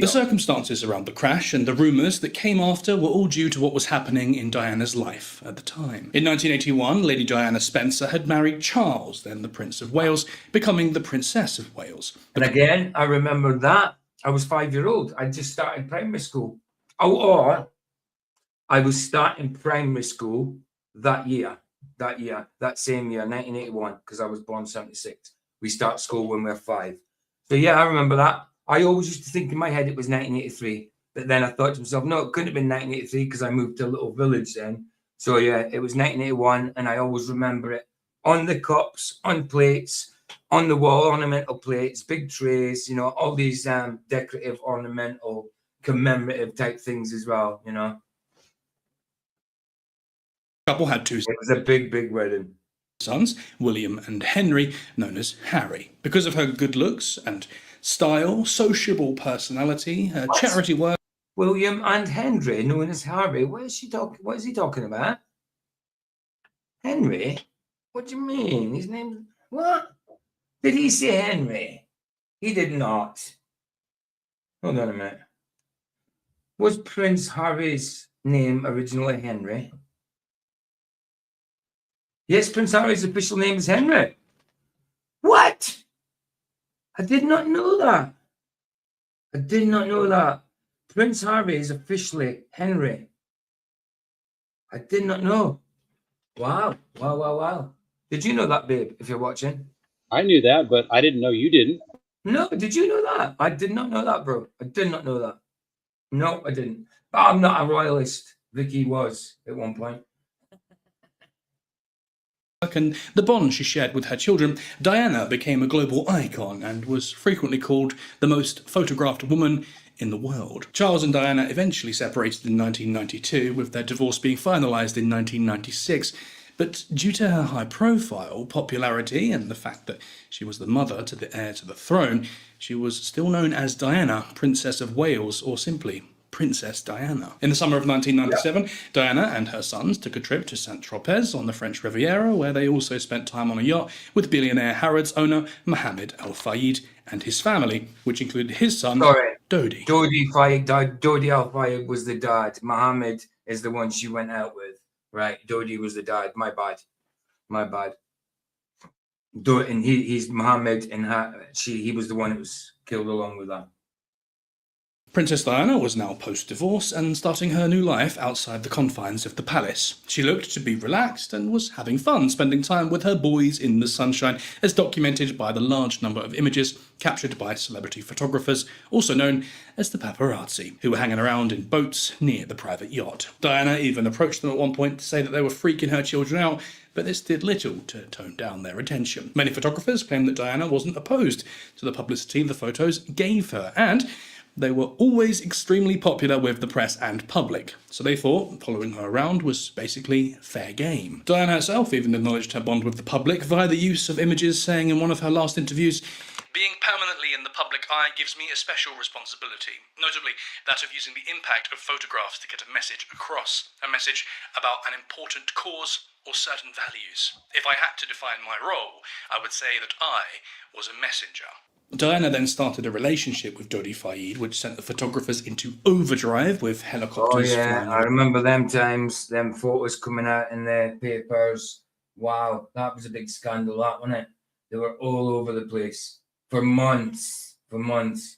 The circumstances around the crash and the rumours that came after were all due to what was happening in Diana's life at the time. In 1981, Lady Diana Spencer had married Charles, then the Prince of Wales, becoming the Princess of Wales. And again, I remember that. I was 5-year-old. I just started primary school. Or I was starting primary school that same year, 1981, because I was born 76. We start school when we're 5. So I remember that. I always used to think in my head it was 1983, but then I thought to myself, no, it couldn't have been 1983 because I moved to a little village then. So it was 1981, and I always remember it on the cups, on plates, on the wall, ornamental plates, big trays, all these decorative, ornamental, commemorative type things as well, Couple had 2 It was a big, big wedding. sons, William and Henry, known as Harry. Because of her good looks and style, sociable personality, her charity work. William and Henry, known as Harry. What is he talking about? Henry? What do you mean? His name? What? Did he say Henry? He did not. Hold on a minute. Was Prince Harry's name originally Henry? Yes, Prince Harry's official name is Henry. What? I did not know that. I did not know that. Prince Harry is officially Henry. I did not know. Wow. Wow, wow, wow. Did you know that, babe, if you're watching? I knew that, but I didn't know you didn't. No, did you know that? I did not know that, bro. I did not know that. No, I didn't. But I'm not a royalist. Vicky was at one point. And the bond she shared with her children, Diana became a global icon and was frequently called the most photographed woman in the world. Charles and Diana eventually separated in 1992, with their divorce being finalised in 1996. But due to her high profile, popularity, and the fact that she was the mother to the heir to the throne, she was still known as Diana, Princess of Wales, or simply Princess Diana. In the summer of 1997, Diana and her sons took a trip to Saint-Tropez on the French Riviera, where they also spent time on a yacht with billionaire Harrods owner Mohammed Al-Fayed and his family, which included his son, Dodi. Dodi Al-Fayed was the dad. Mohammed is the one she went out with. Right, Dodi was the dad. My bad. And he's Mohammed, and he was the one that was killed along with that. Princess Diana was now post-divorce and starting her new life outside the confines of the palace. She looked to be relaxed and was having fun, spending time with her boys in the sunshine, as documented by the large number of images captured by celebrity photographers, also known as the paparazzi, who were hanging around in boats near the private yacht. Diana even approached them at one point to say that they were freaking her children out, but this did little to tone down their attention. Many photographers claimed that Diana wasn't opposed to the publicity the photos gave her, and they were always extremely popular with the press and public, so they thought following her around was basically fair game. Diana herself even acknowledged her bond with the public via the use of images, saying in one of her last interviews, "Being permanently in the public eye gives me a special responsibility, notably that of using the impact of photographs to get a message across, a message about an important cause or certain values. If I had to define my role, I would say that I was a messenger. Diana then started a relationship with Dodi Fayed, which sent the photographers into overdrive with Oh helicopters yeah, flying I remember them times, them photos coming out in the papers. Wow, that was a big scandal, that wasn't it? They were all over the place for months, for months.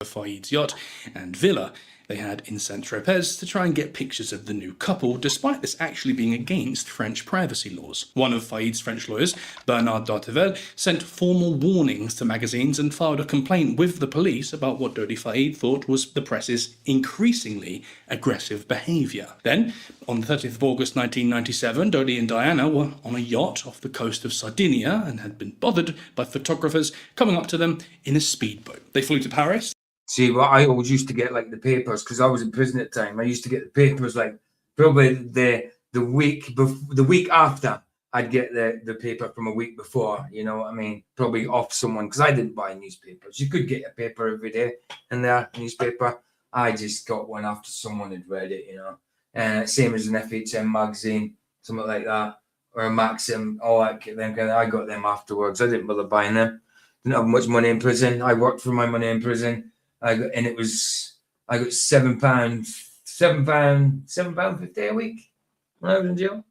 Fayed's yacht and villa they had in Saint-Tropez to try and get pictures of the new couple, despite this actually being against French privacy laws. One of Fayed's French lawyers, Bernard Dartevel, sent formal warnings to magazines and filed a complaint with the police about what Dodi Fayed thought was the press's increasingly aggressive behaviour. Then, on the 30th of August 1997, Dodi and Diana were on a yacht off the coast of Sardinia and had been bothered by photographers coming up to them in a speedboat. They flew to Paris. See, well, I always used to get like the papers because I was in prison at the time. I used to get the papers like probably the week after. I'd get the paper from a week before. You know what I mean? Probably off someone because I didn't buy newspapers. You could get a paper every day in there, newspaper. I just got one after someone had read it. You know, and same as an FHM magazine, something like that, or a Maxim. All that them kind of. I got them afterwards. I didn't bother buying them. Didn't have much money in prison. I worked for my money in prison. I got £7.50 a week when I was in jail.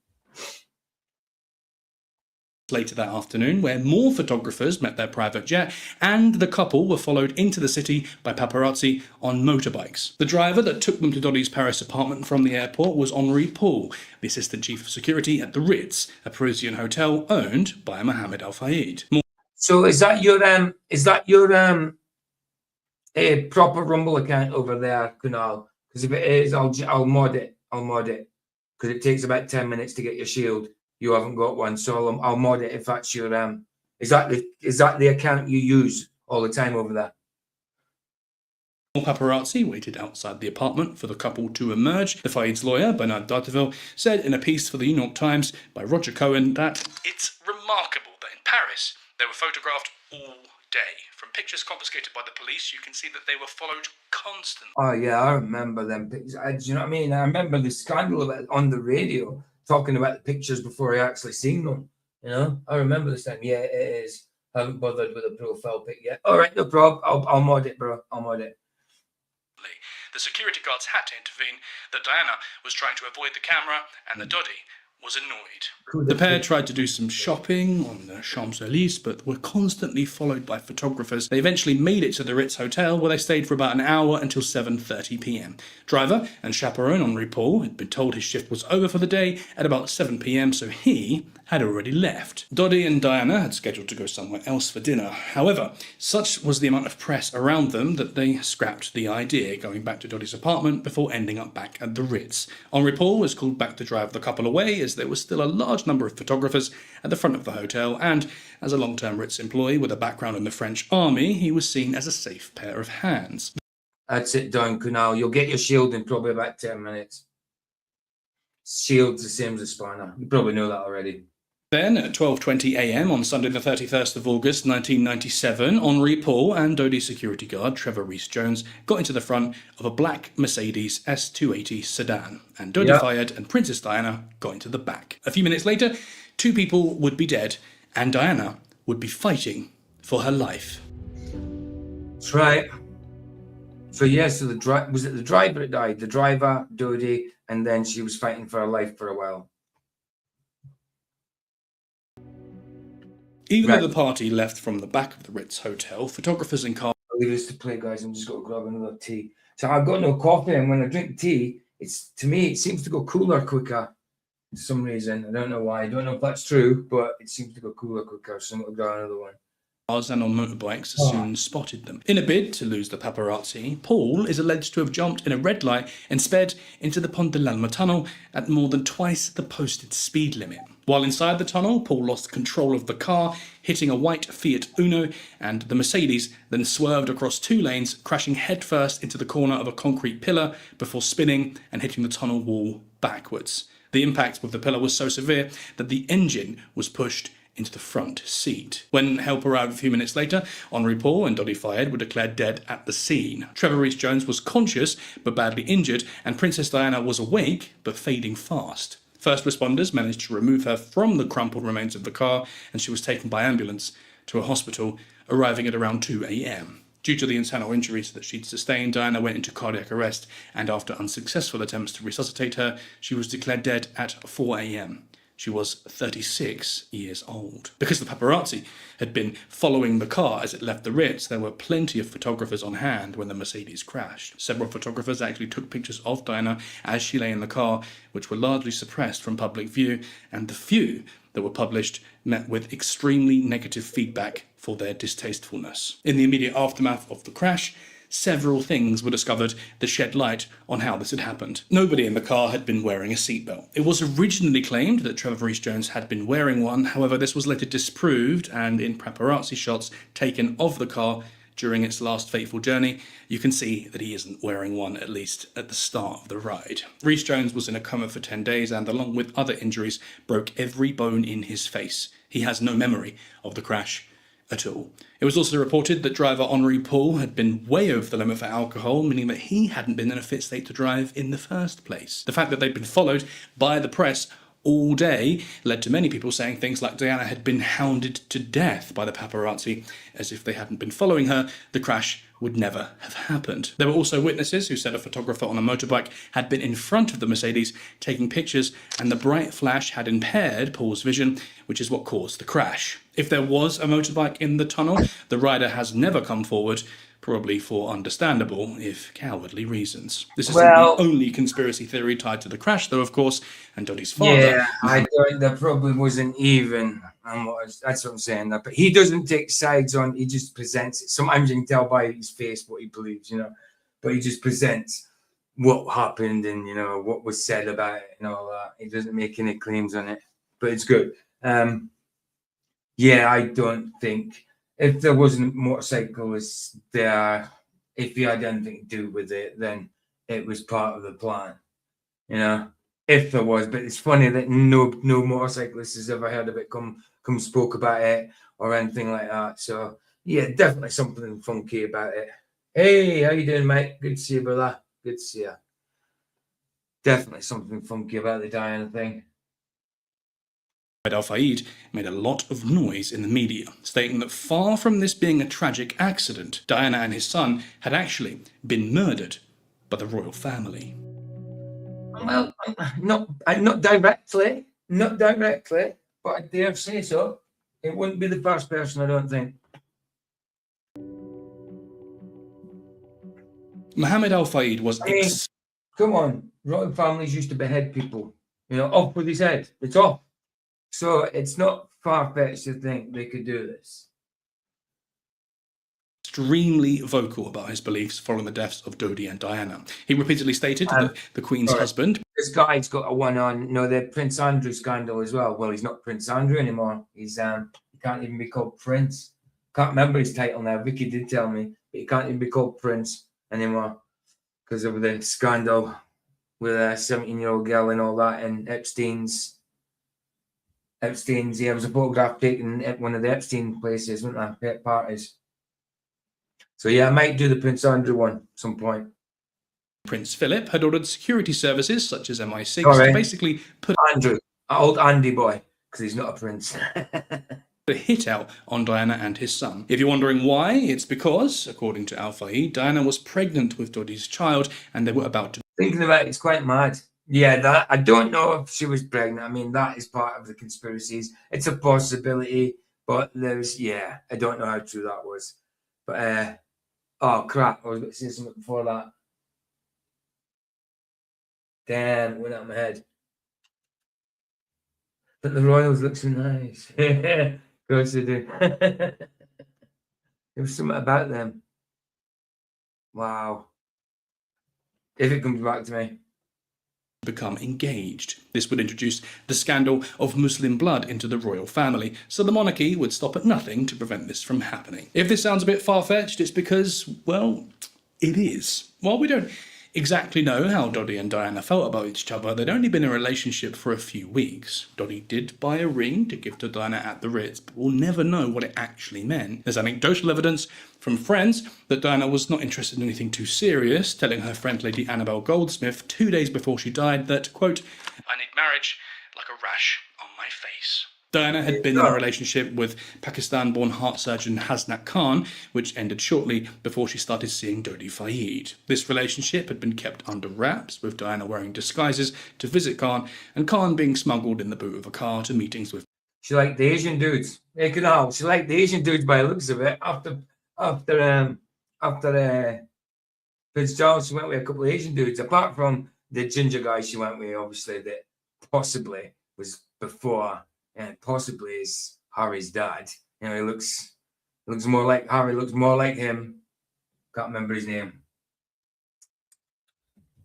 Later that afternoon, where more photographers met their private jet, and the couple were followed into the city by paparazzi on motorbikes. The driver that took them to Dodi's Paris apartment from the airport was Henri Paul, the assistant chief of security at the Ritz, a Parisian hotel owned by Mohammed Al Fayed. So is that your a proper Rumble account over there, Kunal? Because if it is, I'll mod it. Because it takes about 10 minutes to get your shield. You haven't got one, so I'll mod it if that's your Is that the account you use all the time over there? Paparazzi waited outside the apartment for the couple to emerge. The Fayed's lawyer, Bernard Dartevel, said in a piece for the New York Times by Roger Cohen that it's remarkable that in Paris they were photographed all day. From pictures confiscated by the police, you can see that they were followed constantly. Oh yeah, I remember them pictures. Do you know what I mean? I remember the scandal about it on the radio, talking about the pictures before I actually seen them. You know, I remember this time. Yeah, it is. Haven't bothered with a profile pic yet. All right, no problem. I'll mod it, bro. I'll mod it. The security guards had to intervene. That Diana was trying to avoid the camera, and the Dodi was annoyed. The pair tried to do some shopping on the Champs-Élysées, but were constantly followed by photographers. They eventually made it to the Ritz Hotel, where they stayed for about an hour until 7:30 p.m. Driver and chaperone Henri Paul had been told his shift was over for the day at about 7 p.m, so he had already left. Dodi and Diana had scheduled to go somewhere else for dinner. However, such was the amount of press around them that they scrapped the idea, going back to Dodi's apartment before ending up back at the Ritz. Henri Paul was called back to drive the couple away, as there was still a large number of photographers at the front of the hotel, and as a long-term Ritz employee with a background in the French army, he was seen as a safe pair of hands. That's it done, Kunal. You'll get your shield in probably about 10 minutes. Shield's the same as a spanner. You probably know that already. Then, at 12:20 a.m. on Sunday the 31st of August 1997, Henri Paul and Dodi security guard Trevor Rees-Jones got into the front of a black Mercedes S280 sedan, and Dodi Fayed and Princess Diana got into the back. A few minutes later, two people would be dead, and Diana would be fighting for her life. That's right. So so was it the driver that died? The driver, Dodi, and then she was fighting for her life for a while. Even though the party left from the back of the Ritz Hotel, photographers and cars... I'll leave this to play, guys. I'm just going to grab another tea. So I've got no coffee, and when I drink tea, it seems to go cooler quicker for some reason. I don't know why. I don't know if that's true, but it seems to go cooler quicker, so I'm going to grab another one. And on motorbikes soon spotted them. In a bid to lose the paparazzi, Paul is alleged to have jumped in a red light and sped into the Pont de l'Alma tunnel at more than twice the posted speed limit. While inside the tunnel, Paul lost control of the car, hitting a white Fiat Uno, and the Mercedes then swerved across two lanes, crashing headfirst into the corner of a concrete pillar before spinning and hitting the tunnel wall backwards. The impact with the pillar was so severe that the engine was pushed into the front seat. When help arrived a few minutes later, Henri Paul and Dodi Fayed were declared dead at the scene. Trevor Rhys-Jones was conscious but badly injured, and Princess Diana was awake but fading fast. First responders managed to remove her from the crumpled remains of the car, and she was taken by ambulance to a hospital, arriving at around 2 a.m. Due to the internal injuries that she'd sustained, Diana went into cardiac arrest, and after unsuccessful attempts to resuscitate her, she was declared dead at 4 a.m. She was 36 years old. Because the paparazzi had been following the car as it left the Ritz, there were plenty of photographers on hand when the Mercedes crashed. Several photographers actually took pictures of Diana as she lay in the car, which were largely suppressed from public view, and the few that were published met with extremely negative feedback for their distastefulness. In the immediate aftermath of the crash, several things were discovered that shed light on how this had happened. Nobody in the car had been wearing a seatbelt. It was originally claimed that Trevor Rhys-Jones had been wearing one, however this was later disproved, and in paparazzi shots taken of the car during its last fateful journey, you can see that he isn't wearing one, at least at the start of the ride. Rhys-Jones was in a coma for 10 days and, along with other injuries, broke every bone in his face. He has no memory of the crash at all. It was also reported that driver Henri Paul had been way over the limit for alcohol, meaning that he hadn't been in a fit state to drive in the first place. The fact that they'd been followed by the press all day led to many people saying things like Diana had been hounded to death by the paparazzi, as if they hadn't been following her, the crash would never have happened. There were also witnesses who said a photographer on a motorbike had been in front of the Mercedes taking pictures, and the bright flash had impaired Paul's vision, which is what caused the crash. If there was a motorbike in the tunnel, the rider has never come forward, probably for understandable, if cowardly, reasons. This isn't the only conspiracy theory tied to the crash, though, of course, and Dodi's father... Yeah, I don't, there probably wasn't even, that's what I'm saying, but he doesn't take sides on, he just presents it. Sometimes you can tell by his face what he believes, you know, but he just presents what happened and, you know, what was said about it and all that. He doesn't make any claims on it, but it's good. Yeah, I don't think... If there wasn't motorcyclists there, if he had anything to do with it, then it was part of the plan, you know. If there was, but it's funny that no motorcyclist has ever heard of it, come spoke about it or anything like that. So yeah, definitely something funky about it. Hey, how you doing, mate? Good to see you, brother. Good to see you. Definitely something funky about the Diana thing. Al Fayed made a lot of noise in the media, stating that far from this being a tragic accident, Diana and his son had actually been murdered by the royal family. Well, not directly, but I dare say so. It wouldn't be the first person, I don't think. Mohammed Al Fayed was... Come on, royal families used to behead people. You know, off with his head. It's off. So it's not far-fetched to think they could do this. Extremely vocal about his beliefs following the deaths of Dodi and Diana. He repeatedly stated that the Queen's husband... This guy's got a one on, the Prince Andrew scandal as well. Well, he's not Prince Andrew anymore. He's he can't even be called Prince. Can't remember his title now. Vicky did tell me, but he can't even be called Prince anymore because of the scandal with a 17-year-old girl and all that, and Epstein's, yeah, it was a photograph taken at one of the Epstein places, wasn't there? Parties. So yeah, I might do the Prince Andrew one at some point. Prince Philip had ordered security services such as MI6 to basically put Andrew, old Andy boy, because he's not a prince. a hit out on Diana and his son. If you're wondering why, it's because, according to Al Fayed, Diana was pregnant with Dodi's child and they were about to... Thinking about it, it's quite mad. Yeah, that I don't know if she was pregnant. I mean, that is part of the conspiracies. It's a possibility, but there's, yeah, I don't know how true that was. But, oh crap, I was about to say something before that. Damn, it went out of my head. But the Royals look so nice. Of course they do. There was something about them. Wow. If it comes back to me. Become engaged. This would introduce the scandal of Muslim blood into the royal family, so the monarchy would stop at nothing to prevent this from happening. If this sounds a bit far-fetched, it's because, well, it is. While we don't exactly know how Dottie and Diana felt about each other. They'd only been in a relationship for a few weeks. Dottie did buy a ring to give to Diana at the Ritz, but we'll never know what it actually meant. There's anecdotal evidence from friends that Diana was not interested in anything too serious, telling her friend Lady Annabel Goldsmith 2 days before she died that, quote, "I need marriage like a rash on my face." Diana had been in a relationship with Pakistan-born heart surgeon Hasnat Khan, which ended shortly before she started seeing Dodi Fayed. This relationship had been kept under wraps, with Diana wearing disguises to visit Khan, and Khan being smuggled in the boot of a car to meetings with. She liked the Asian dudes. Hey, Kunal, she liked the Asian dudes by the looks of it. After Fitzgerald, she went with a couple of Asian dudes, apart from the ginger guy she went with, obviously, that possibly was before. And possibly is Harry's dad. You know, he looks more like Harry, looks more like him. Can't remember his name.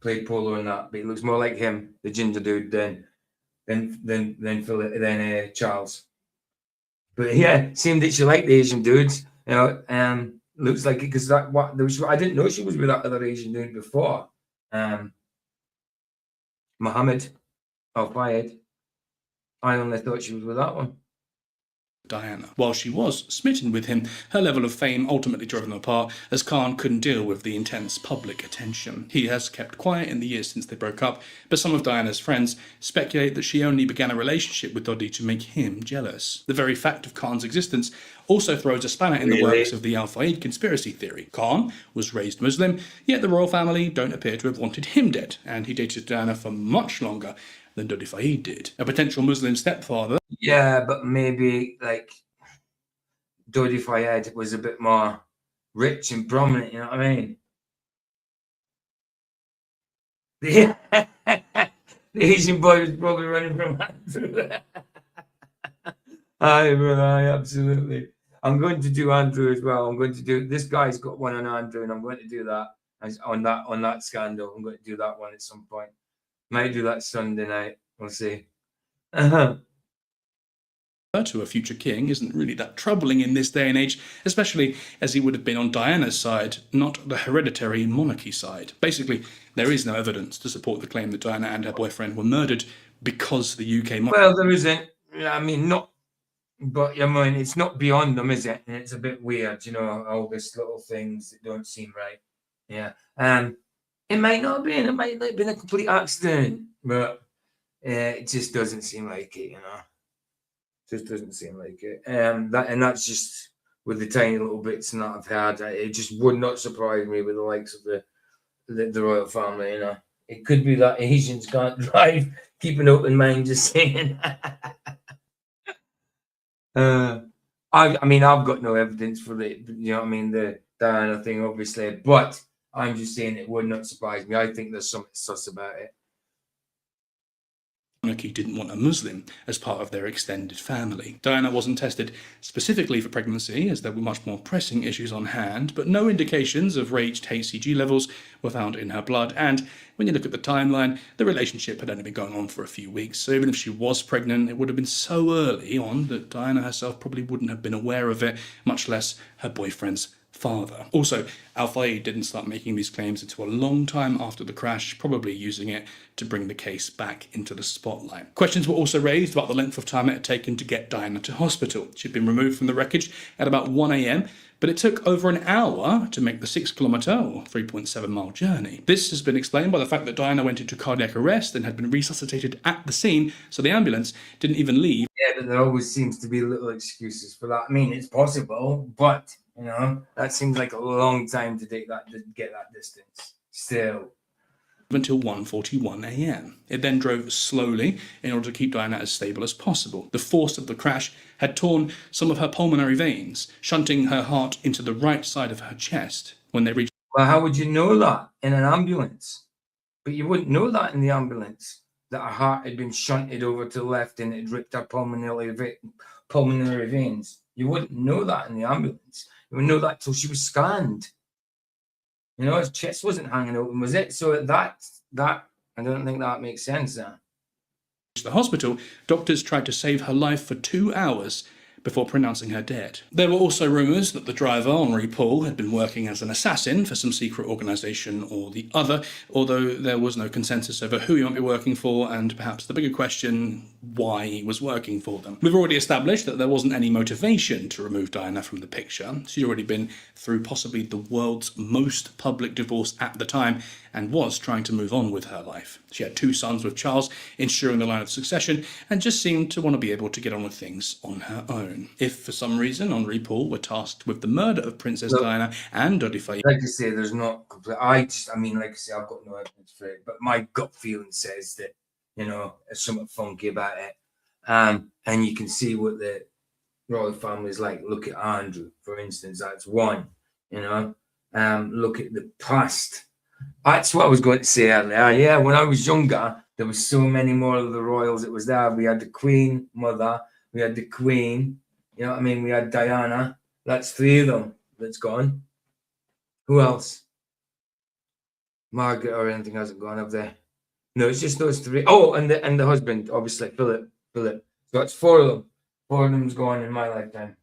Played polo and that, but he looks more like him, the ginger dude, than Charles. But yeah, seemed that she liked the Asian dudes. You know, looks like it because I didn't know she was with that other Asian dude before. Mohammed Al-Fayed. I only thought she was with that one. Diana. While she was smitten with him, her level of fame ultimately drove them apart, as Khan couldn't deal with the intense public attention. He has kept quiet in the years since they broke up, but some of Diana's friends speculate that she only began a relationship with Dodi to make him jealous. The very fact of Khan's existence also throws a spanner in the works of the Al-Fayed conspiracy theory. Khan was raised Muslim, yet the royal family don't appear to have wanted him dead, and he dated Diana for much longer than Dodi Fayed did. A potential Muslim stepfather. Yeah, but maybe like Dodi Fayed was a bit more rich and prominent, you know what I mean? The Asian boy was probably running from Andrew. Aye, absolutely. I'm going to do Andrew as well. I'm going to do this guy's got one on Andrew, and I'm going to do that on that scandal. I'm going to do that one at some point. Might do that Sunday night. We'll see. To a future king isn't really that troubling in this day and age, especially as he would have been on Diana's side, not the hereditary monarchy side. Basically, there is no evidence to support the claim that Diana and her boyfriend were murdered because the UK monarchy. Well, there isn't. I mean, not. But I mean, it's not beyond them, is it? And it's a bit weird, you know, all these little things that don't seem right. Yeah. It might not have been. It might have been a complete accident, but it just doesn't seem like it, you know. Just doesn't seem like it. That's just with the tiny little bits that I've had. It just would not surprise me with the likes of the royal family, you know. It could be that Asians can't drive. Keep an open mind, just saying. I mean, I've got no evidence for the, you know what I mean, the Diana thing, obviously, but I'm just saying it would not surprise me. I think there's something sus about it. Monarchy didn't want a Muslim as part of their extended family. Diana wasn't tested specifically for pregnancy, as there were much more pressing issues on hand, but no indications of raised HCG levels were found in her blood, and when you look at the timeline, the relationship had only been going on for a few weeks, so even if she was pregnant, it would have been so early on that Diana herself probably wouldn't have been aware of it, much less her boyfriend's father. Also, Al-Fayed didn't start making these claims until a long time after the crash, probably using it to bring the case back into the spotlight. Questions were also raised about the length of time it had taken to get Diana to hospital. She'd been removed from the wreckage at about 1 a.m, but it took over an hour to make the 6-kilometre or 3.7-mile journey. This has been explained by the fact that Diana went into cardiac arrest and had been resuscitated at the scene, so the ambulance didn't even leave. Yeah, but there always seems to be little excuses for that. I mean, it's possible, but you know, that seems like a long time to get that distance. Still. Until 1:41 a.m. It then drove slowly in order to keep Diana as stable as possible. The force of the crash had torn some of her pulmonary veins, shunting her heart into the right side of her chest. When they reached... Well, how would you know that in an ambulance? But you wouldn't know that in the ambulance, that her heart had been shunted over to the left and it had ripped her pulmonary veins. You wouldn't know that in the ambulance. You wouldn't know that till she was scanned. You know, his chest wasn't hanging open, was it? So that I don't think that makes sense. The hospital, doctors tried to save her life for 2 hours, before pronouncing her dead. There were also rumours that the driver, Henri Paul, had been working as an assassin for some secret organisation or the other, although there was no consensus over who he might be working for, and perhaps the bigger question, why he was working for them. We've already established that there wasn't any motivation to remove Diana from the picture. She'd already been through possibly the world's most public divorce at the time, and was trying to move on with her life. She had 2 sons with Charles, ensuring the line of succession, and just seemed to want to be able to get on with things on her own. If for some reason Henri Paul were tasked with the murder of Princess Diana and Dodi Faye, Like I say, there's not complete. I mean, like I say, I've got no evidence for it, but my gut feeling says that, you know, there's something funky about it. And you can see what the royal family is like. Look at Andrew, for instance, that's one, you know. Look at the past. That's what I was going to say earlier. Yeah, when I was younger, there was so many more of the royals that was there. We had the Queen Mother, we had the Queen, you know what I mean? We had Diana. That's 3 of them that's gone. Who else? Margaret or anything hasn't gone up there. No, it's just those 3. Oh, and the husband, obviously, Philip. So that's 4 of them. 4 of them's gone in my lifetime.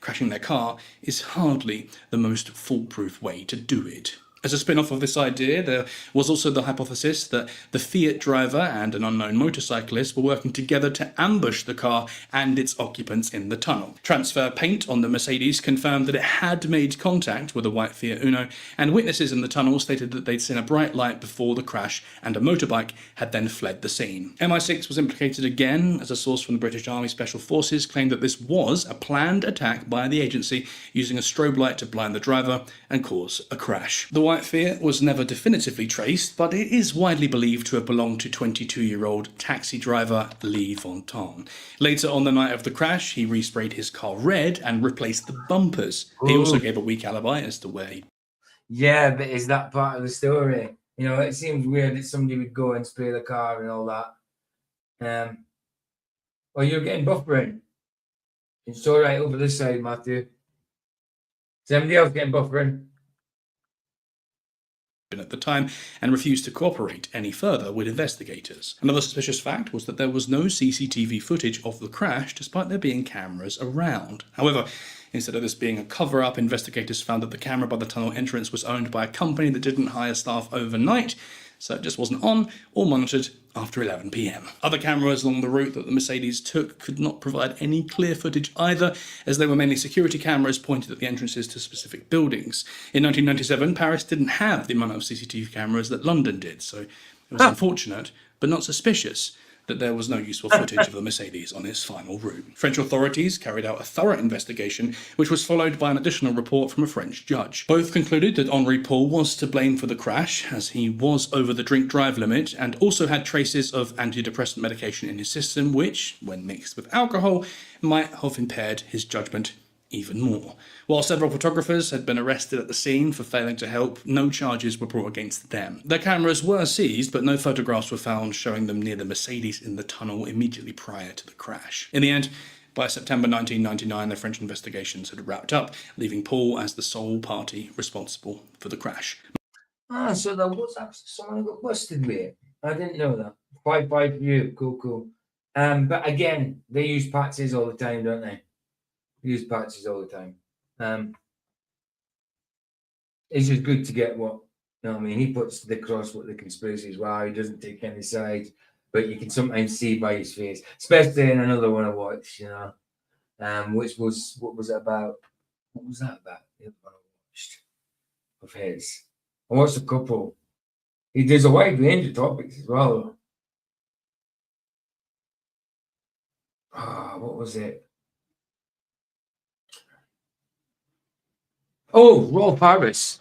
crashing their car is hardly the most foolproof way to do it. As a spin-off of this idea, there was also the hypothesis that the Fiat driver and an unknown motorcyclist were working together to ambush the car and its occupants in the tunnel. Transfer paint on the Mercedes confirmed that it had made contact with a white Fiat Uno, and witnesses in the tunnel stated that they'd seen a bright light before the crash, and a motorbike had then fled the scene. MI6 was implicated again, as a source from the British Army Special Forces claimed that this was a planned attack by the agency using a strobe light to blind the driver and cause a crash. The white Fiat was never definitively traced, but it is widely believed to have belonged to 22-year-old taxi driver Lee Fontaine. Later on the night of the crash, he resprayed his car red and replaced the bumpers. He also gave a weak alibi as to where he... Yeah, but is that part of the story? You know, it seems weird that somebody would go and spray the car and all that. Well, you're getting buffering. It's all right over this side, Matthew. Somebody else getting buffering? At the time and refused to cooperate any further with investigators. Another suspicious fact was that there was no CCTV footage of the crash despite there being cameras around. However, instead of this being a cover-up, investigators found that the camera by the tunnel entrance was owned by a company that didn't hire staff overnight, so it just wasn't on or monitored after 11 p.m. Other cameras along the route that the Mercedes took could not provide any clear footage either, as they were mainly security cameras pointed at the entrances to specific buildings. In 1997, Paris didn't have the amount of CCTV cameras that London did, so it was unfortunate, but not suspicious, that there was no useful footage of the Mercedes on its final route. French authorities carried out a thorough investigation, which was followed by an additional report from a French judge. Both concluded that Henri Paul was to blame for the crash, as he was over the drink-drive limit and also had traces of antidepressant medication in his system, which, when mixed with alcohol, might have impaired his judgment even more. While several photographers had been arrested at the scene for failing to help, no charges were brought against them. Their cameras were seized, but no photographs were found showing them near the Mercedes in the tunnel immediately prior to the crash. In the end, by September 1999, the French investigations had wrapped up, leaving Paul as the sole party responsible for the crash. So there was actually someone who got busted with it. I didn't know that. 5-5 for you. Cool. But again, they use patches all the time, don't they? Use patches all the time. It's just good to get what, you know what I mean? He puts the cross what the conspiracies were. He doesn't take any sides, but you can sometimes see by his face, especially in another one I watched, you know, which was, what was it about? What was that about? The other one I watched of his. I watched a couple. He does a wide range of topics as well. What was it? Oh, Rolf Harris.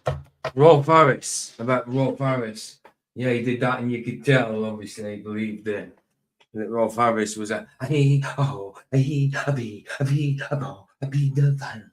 About Rolf Harris. Yeah, he did that, and you could tell, obviously, he believed that Rolf Harris was a be the fan.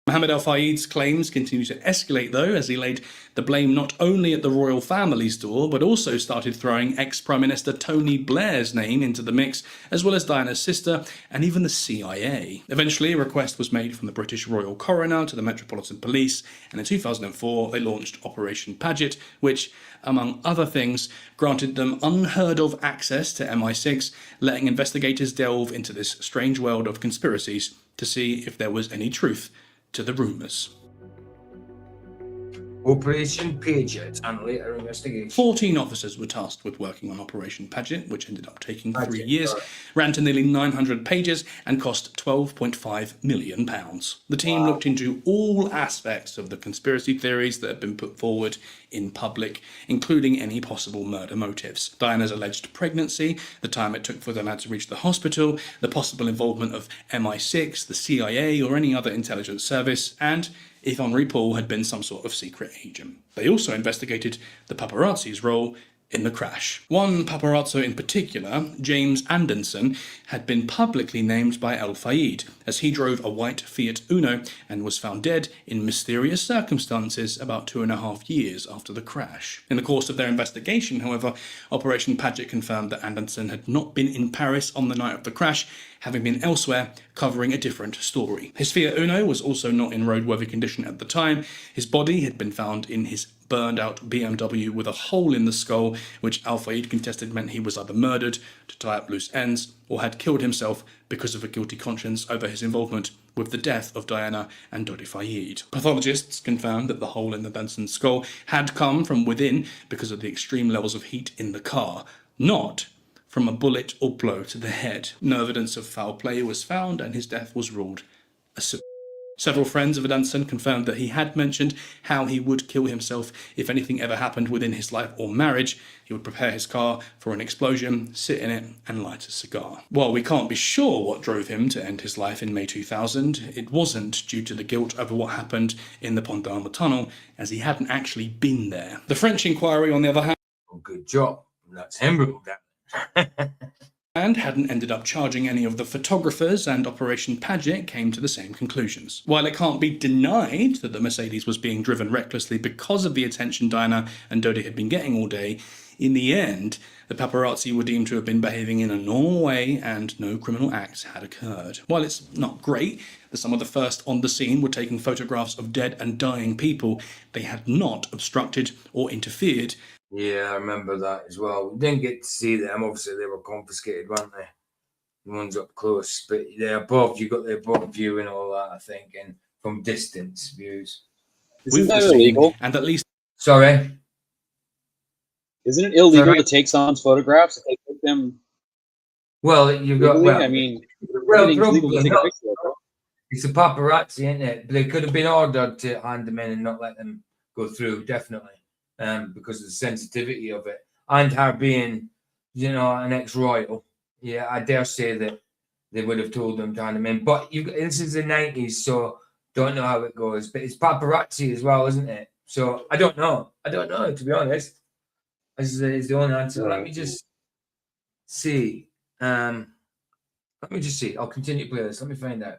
Mohammed Al Fayed's claims continue to escalate, though, as he laid the blame not only at the royal family's door, but also started throwing ex-Prime Minister Tony Blair's name into the mix, as well as Diana's sister and even the CIA. Eventually, a request was made from the British Royal Coroner to the Metropolitan Police, and in 2004 they launched Operation Paget, which, among other things, granted them unheard-of access to MI6, letting investigators delve into this strange world of conspiracies to see if there was any truth to the rumours. Operation Paget and later investigation. 14 officers were tasked with working on Operation Paget, which ended up taking 3 years, ran to nearly 900 pages, and cost £12.5 million. The team looked into all aspects of the conspiracy theories that had been put forward in public, including any possible murder motives. Diana's alleged pregnancy, the time it took for them to reach the hospital, the possible involvement of MI6, the CIA, or any other intelligence service, and if Henri Paul had been some sort of secret agent. They also investigated the paparazzi's role in the crash. One paparazzo in particular, James Anderson, had been publicly named by Al Fayed, as he drove a white Fiat Uno and was found dead in mysterious circumstances about 2.5 years after the crash. In the course of their investigation, however, Operation Paget confirmed that Anderson had not been in Paris on the night of the crash, having been elsewhere covering a different story. His Fiat Uno was also not in roadworthy condition at the time. His body had been found in his burned out BMW with a hole in the skull, which Al Fayed contested meant he was either murdered to tie up loose ends or had killed himself because of a guilty conscience over his involvement with the death of Diana and Dodi Fayed. Pathologists confirmed that the hole in the Benson's skull had come from within because of the extreme levels of heat in the car, not from a bullet or blow to the head. No evidence of foul play was found, and his death was ruled a suicide. Several friends of Adanson confirmed that he had mentioned how he would kill himself if anything ever happened within his life or marriage. He would prepare his car for an explosion, sit in it, and light a cigar. While we can't be sure what drove him to end his life in May 2000, it wasn't due to the guilt over what happened in the Pont d'Arme tunnel, as he hadn't actually been there. The French inquiry, on the other hand, Oh, good job. That's him ruled out. and hadn't ended up charging any of the photographers, and Operation Paget came to the same conclusions. While it can't be denied that the Mercedes was being driven recklessly because of the attention Diana and Dodi had been getting all day, in the end, the paparazzi were deemed to have been behaving in a normal way and no criminal acts had occurred. While it's not great that some of the first on the scene were taking photographs of dead and dying people, they had not obstructed or interfered. Yeah, I remember that as well. We didn't get to see them. Obviously, they were confiscated, weren't they? The ones up close. But they're above. You got the above view and all that, I think, and from distance views. Isn't with that the scene, illegal? and at least Sorry? Isn't it illegal Sorry? to take someone's photographs if they took them Well, you've got... legally? Well, I mean, well, everything's legal to probably take a not. picture of. It's a paparazzi, isn't it? But they could have been ordered to hand them in and not let them go through, definitely, because of the sensitivity of it. And her being, you know, an ex-royal, yeah, I dare say that they would have told them to hand them in. But this is the 90s, so don't know how it goes. But it's paparazzi as well, isn't it? So I don't know. I don't know, to be honest. Is the only answer. Let me just see. Let me just see. I'll continue to play this. Let me find out.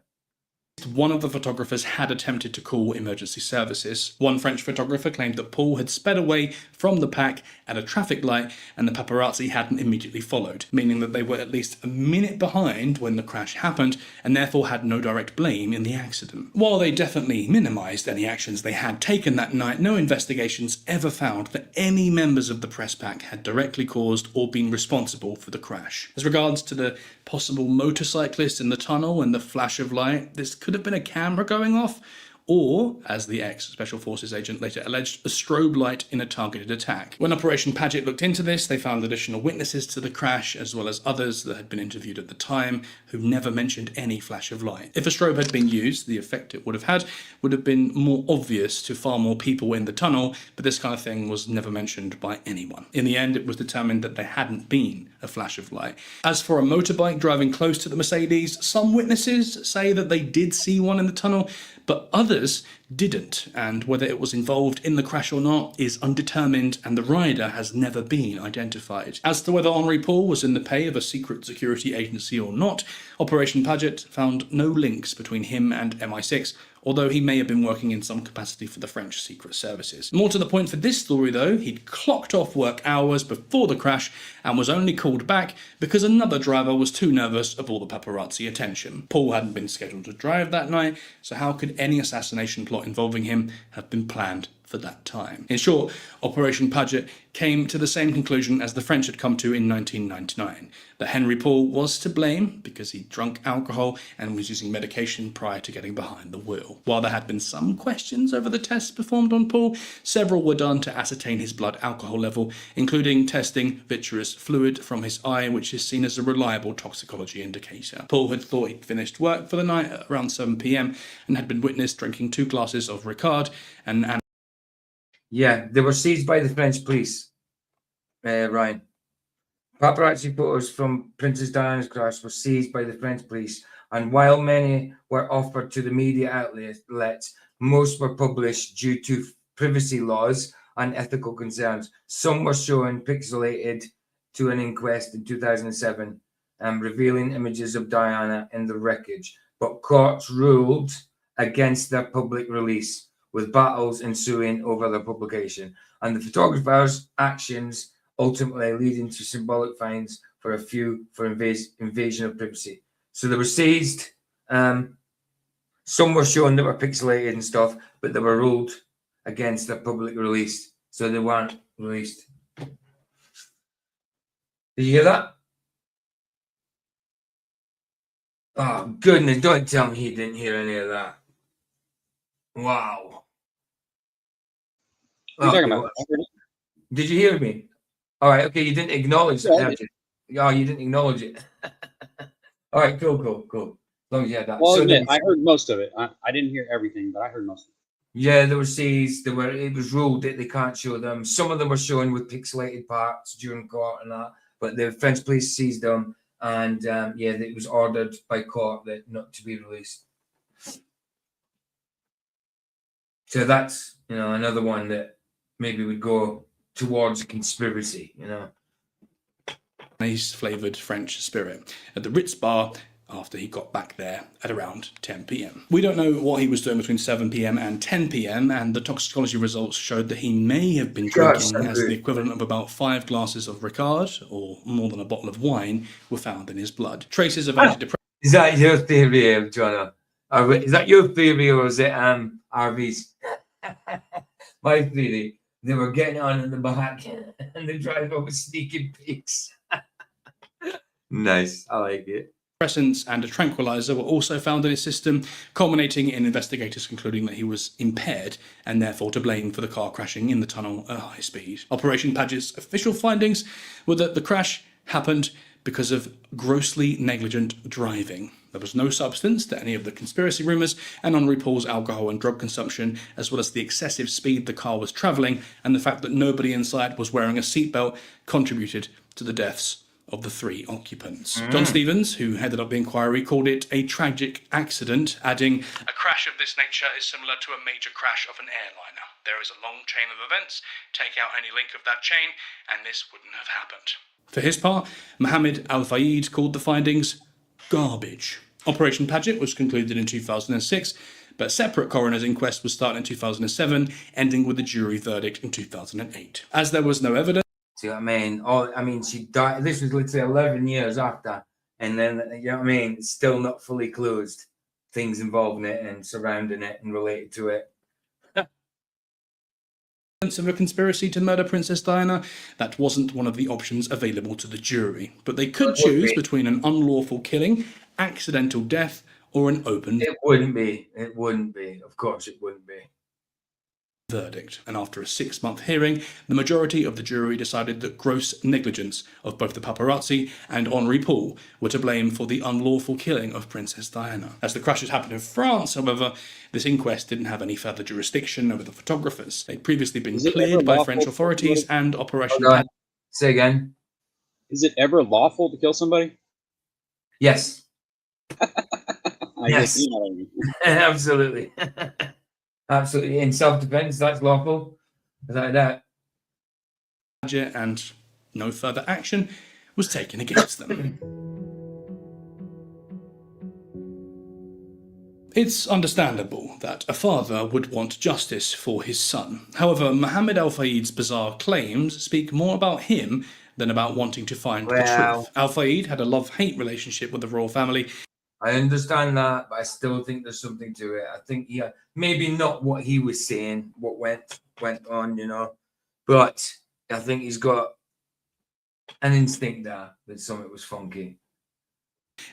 one of the photographers had attempted to call emergency services. One French photographer claimed that Paul had sped away from the pack at a traffic light and the paparazzi hadn't immediately followed, meaning that they were at least a minute behind when the crash happened and therefore had no direct blame in the accident. While they definitely minimised any actions they had taken that night, no investigations ever found that any members of the press pack had directly caused or been responsible for the crash. As regards to the possible motorcyclist in the tunnel and the flash of light, this could have been a camera going off, or, as the ex-Special Forces agent later alleged, a strobe light in a targeted attack. When Operation Paget looked into this, they found additional witnesses to the crash, as well as others that had been interviewed at the time, who never mentioned any flash of light. If a strobe had been used, the effect it would have had would have been more obvious to far more people in the tunnel, but this kind of thing was never mentioned by anyone. In the end, it was determined that there hadn't been a flash of light. As for a motorbike driving close to the Mercedes, some witnesses say that they did see one in the tunnel, but others didn't, and whether it was involved in the crash or not is undetermined, and the rider has never been identified. As to whether Henri Paul was in the pay of a secret security agency or not, Operation Paget found no links between him and MI6, although he may have been working in some capacity for the French secret services. More to the point for this story though, he'd clocked off work hours before the crash and was only called back because another driver was too nervous of all the paparazzi attention. Paul hadn't been scheduled to drive that night, so how could any assassination plot involving him have been planned for that time? In short, Operation Paget came to the same conclusion as the French had come to in 1999, that Henri Paul was to blame because he drunk alcohol and was using medication prior to getting behind the wheel. While there had been some questions over the tests performed on Paul, several were done to ascertain his blood alcohol level, including testing vitreous fluid from his eye, which is seen as a reliable toxicology indicator. Paul had thought he'd finished work for the night at around 7 p.m. and had been witnessed drinking 2 glasses of Ricard and Yeah, they were seized by the French police, Ryan. Paparazzi photos from Princess Diana's crash were seized by the French police, and while many were offered to the media outlets, most were published due to privacy laws and ethical concerns. Some were shown pixelated to an inquest in 2007, revealing images of Diana in the wreckage, but courts ruled against their public release, with battles ensuing over their publication, and the photographers' actions ultimately leading to symbolic fines for a few for invasion of privacy. So they were seized. Some were shown that were pixelated and stuff, but they were ruled against their public release, so they weren't released. Did you hear that? Oh goodness! Don't tell me he didn't hear any of that. Wow. What are you talking Okay, about? did you hear me? All right. Okay. You didn't acknowledge Yeah, I that, did you? Oh, you didn't acknowledge it. All right. Cool. As long as you had that. Well, So yeah, they- I heard most of it. I didn't hear everything, but I heard most of it. yeah, they were seized. It was ruled that they can't show them. Some of them were shown with pixelated parts during court and that, but the French police seized them, and yeah, it was ordered by court that not to be released. So that's, another one that maybe would go towards a conspiracy, anise-flavoured French spirit at the Ritz bar after he got back there at around 10 p.m. We don't know what he was doing between 7 p.m. and 10 p.m, and the toxicology results showed that he may have been drinking as the equivalent of about 5 glasses of Ricard, or more than a bottle of wine, were found in his blood. Traces of antidepressants. Is that your theory, Jono? Is that your theory, or is it RV's? My theory, they were getting on in the back and the driver was sneaking peeks. Nice, I like it. And a tranquilizer were also found in his system, culminating in investigators concluding that he was impaired and therefore to blame for the car crashing in the tunnel at high speed. Operation Paget's official findings were that the crash happened because of grossly negligent driving. There was no substance to any of the conspiracy rumours, and Henri Paul's alcohol and drug consumption, as well as the excessive speed the car was travelling and the fact that nobody inside was wearing a seatbelt, contributed to the deaths of the 3 occupants. John Stevens, who headed up the inquiry, called it a tragic accident, adding, "A crash of this nature is similar to a major crash of an airliner. There is a long chain of events. Take out any link of that chain, and this wouldn't have happened." For his part, Mohammed Al-Fayed called the findings garbage. Operation Paget was concluded in 2006, but a separate coroner's inquest was started in 2007, ending with a jury verdict in 2008. As there was no evidence, See what I mean? She died. This was literally 11 years after, and then it's still not fully closed. Things involving it and surrounding it and related to it. of a conspiracy to murder Princess Diana, that wasn't one of the options available to the jury. But they could choose between an unlawful killing, accidental death, or an open It wouldn't be. It wouldn't be. Of course, it wouldn't be. verdict. And after a 6-month hearing, the majority of the jury decided that gross negligence of both the paparazzi and Henri Paul were to blame for the unlawful killing of Princess Diana. As the crashes happened in France, however, this inquest didn't have any further jurisdiction over the photographers. They'd previously been cleared by French authorities, and Operation Hold on. Say again. Is it ever lawful to kill somebody? Yes. I Yes. guess, you know what I mean. Absolutely. Absolutely. In self-defense, that's lawful. Without that. And no further action was taken against them. It's understandable that a father would want justice for his son. However, Mohammed Al Fayed's bizarre claims speak more about him than about wanting to find the truth. Al Fayed had a love-hate relationship with the royal family. I understand that, but I still think there's something to it. I think, yeah, maybe not what he was saying, what went on, you know, but I think he's got an instinct there that something was funky.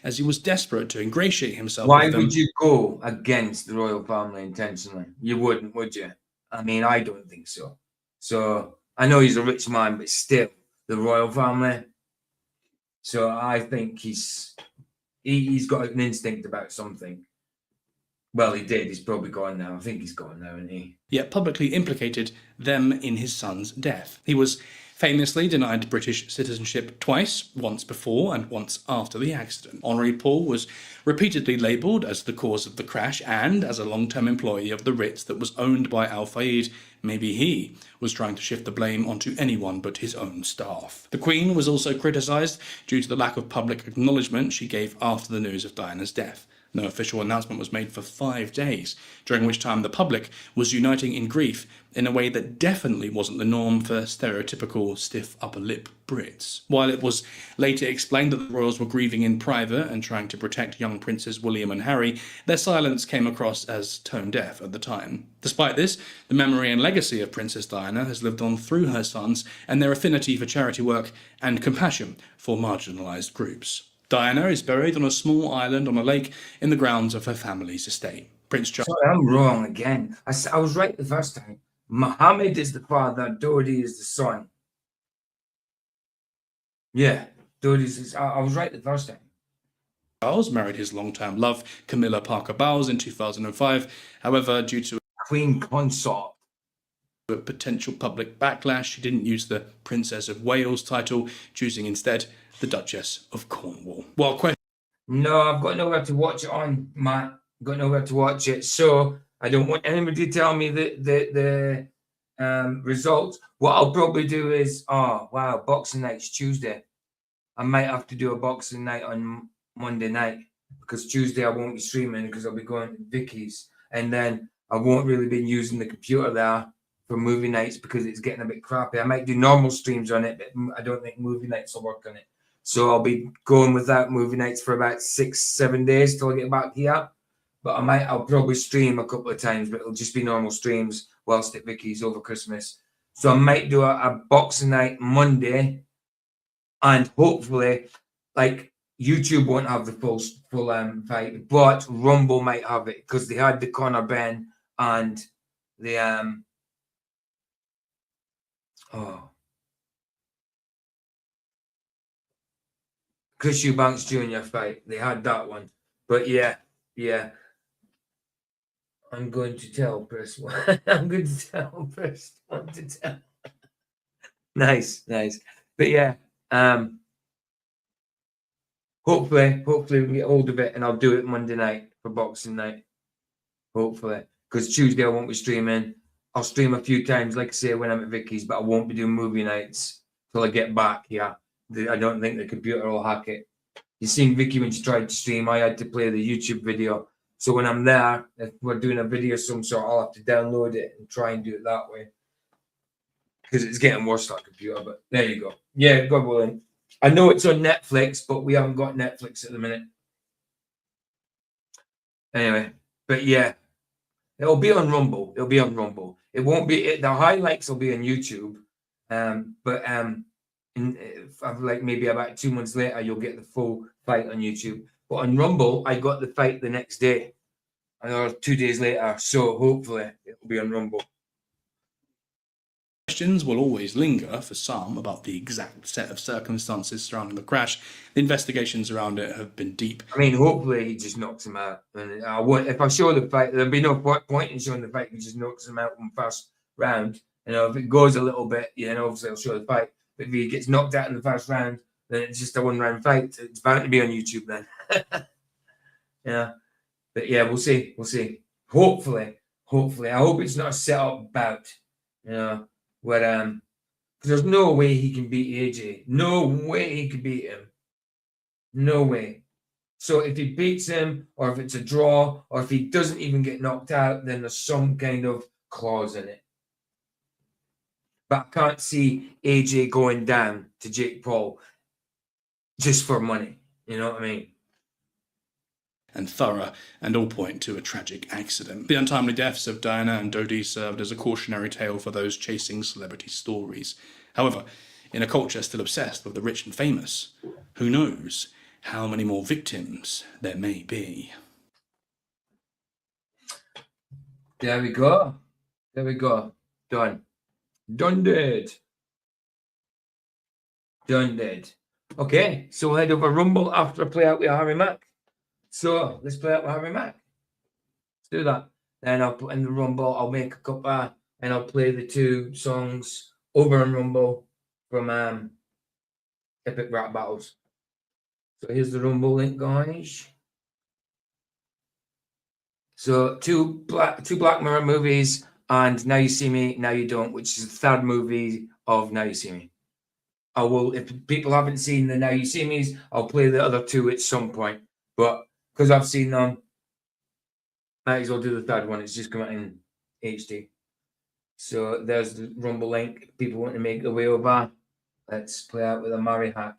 As he was desperate to ingratiate himself Why with them. would you go against the royal family intentionally? You wouldn't, would you? I mean, I don't think so. So I know he's a rich man, but still, the royal family. So I think he's got an instinct about something. Well, he did. He's probably gone now. I think he's gone now, isn't he? Yet publicly implicated them in his son's death. He was famously denied British citizenship twice, once before and once after the accident. Henri Paul was repeatedly labelled as the cause of the crash and as a long-term employee of the Ritz that was owned by Al Fayed. Maybe he was trying to shift the blame onto anyone but his own staff. The Queen was also criticised due to the lack of public acknowledgement she gave after the news of Diana's death. No official announcement was made for 5 days, during which time the public was uniting in grief in a way that definitely wasn't the norm for stereotypical stiff upper lip Brits. While it was later explained that the royals were grieving in private and trying to protect young princes William and Harry, their silence came across as tone deaf at the time. Despite this, the memory and legacy of Princess Diana has lived on through her sons and their affinity for charity work and compassion for marginalised groups. Diana is buried on a small island on a lake in the grounds of her family's estate. Prince Charles. Sorry, I'm wrong again. I was right the first time. Mohammed is the father, Dodi is the son. Yeah, Dodi's. I was right the first time. Charles married his long-term love, Camilla Parker Bowles, in 2005. However, due to Queen consort. a potential public backlash, she didn't use the Princess of Wales title, choosing instead the Duchess of Cornwall. While No, I've got nowhere to watch it on, Matt. I've got nowhere to watch it, so I don't want anybody to tell me the results. What I'll probably do is, oh wow, Boxing Night's Tuesday. I might have to do a Boxing Night on Monday night because Tuesday I won't be streaming because I'll be going to Vicky's, and then I won't really be using the computer there for movie nights because it's getting a bit crappy. I might do normal streams on it, but I don't think movie nights will work on it. So I'll be going without movie nights for about 6-7 days till I get back here. But I'll probably stream a couple of times, but it'll just be normal streams whilst at Vicky's over Christmas. So I might do a Boxing Night Monday, and hopefully, like, YouTube won't have the full fight, but Rumble might have it because they had the Conor Ben and the Chris Eubanks Jr. fight. They had that one. But yeah. I'm going to tell Chris what I'm going to tell Chris what to tell. Nice. But yeah, hopefully we can get hold of it and I'll do it Monday night for Boxing Night. Hopefully. Because Tuesday I won't be streaming. I'll stream a few times, like I say, when I'm at Vicky's, but I won't be doing movie nights till I get back. Yeah. I don't think the computer will hack it. You seen Vicky when she tried to stream, I had to play the YouTube video. So when I'm there, if we're doing a video of some sort, I'll have to download it and try and do it that way. Because it's getting worse on the computer, but there you go. Yeah, God willing. I know it's on Netflix, but we haven't got Netflix at the minute. Anyway, but yeah, it'll be on Rumble. It won't be, the highlights will be on YouTube. Like maybe about 2 months later, you'll get the full fight on YouTube. But on Rumble, I got the fight the next day, or 2 days later. So hopefully it'll be on Rumble. Questions will always linger for some about the exact set of circumstances surrounding the crash. The investigations around it have been deep. I mean, hopefully he just knocks him out. And if I show the fight, there'll be no point in showing the fight. He just knocks him out in the first round. If it goes a little bit, obviously I'll show the fight. But if he gets knocked out in the first round, then it's just a one-round fight. It's bound to be on YouTube then. Yeah. But yeah, we'll see. Hopefully Hopefully, I hope it's not a set up bout, you know, where because there's no way he can beat AJ. No way he can beat him. No way. So if he beats him, or if it's a draw, or if he doesn't even get knocked out, then there's some kind of clause in it. But I can't see AJ going down to Jake Paul just for money. You know what I mean? And thorough, and all point to a tragic accident. The untimely deaths of Diana and Dodi served as a cautionary tale for those chasing celebrity stories. However, in a culture still obsessed with the rich and famous, who knows how many more victims there may be. There we go. There we go. Done. Done dead. Done dead. Okay, so we'll head over Rumble after I play out with Harry Mack. So let's play out with Harry Mack. Let's do that. Then I'll put in the Rumble. I'll make a cuppa and I'll play the 2 songs over in Rumble from Epic Rap Battles. So here's the Rumble link, guys. So two Black Mirror movies and Now You See Me, Now You Don't, which is the 3rd movie of Now You See Me. I will, if people haven't seen the Now You See Me's, I'll play the other 2 at some point. But because I've seen them, might as well do the 3rd one. It's just come out in HD. So there's the Rumble link. If people want to make their way over, let's play out with a Murray hack.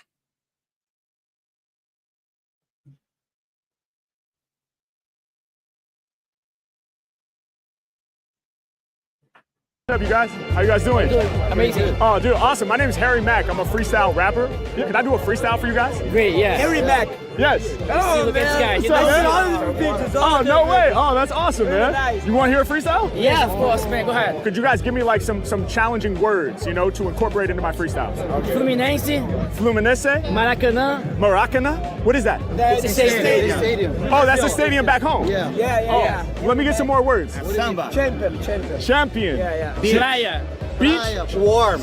What's up, you guys? How you guys doing? Amazing. Oh, dude, awesome. My name is Harry Mack. I'm a freestyle rapper. Can I do a freestyle for you guys? Great, yeah. Harry Mack. Yes. Oh, look at this guy. What's up, man? Oh, no way. Oh, that's awesome, man. You want to hear a freestyle? Yeah, of course, man. Go ahead. Could you guys give me like some challenging words, you know, to incorporate into my freestyles? Fluminense, Fluminense, Maracanã. Maracana. What is that? It's a stadium. Oh, that's a stadium back home. Yeah. Oh, let me get some more words. Samba. Champion. Champion. Praia. Beach. Warm.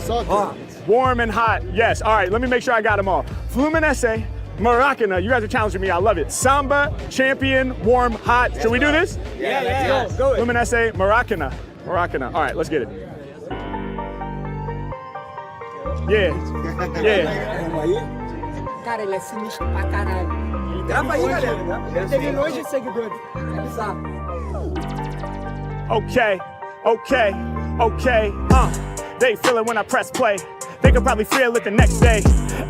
Warm and hot. Yes. All right, let me make sure I got them all. Fluminense, Maracana. You guys are challenging me. I love it. Samba, champion, warm, hot. Should we do this? Yeah. Go. Fluminense, Maracana. Maracana. All right, let's get it. Yeah. Cara, ele é sinistro pra caralho. Grava aí, galera. Ele tem milhões de seguidores. É bizarro. Okay. They feel it when I press play. They could probably feel it the next day.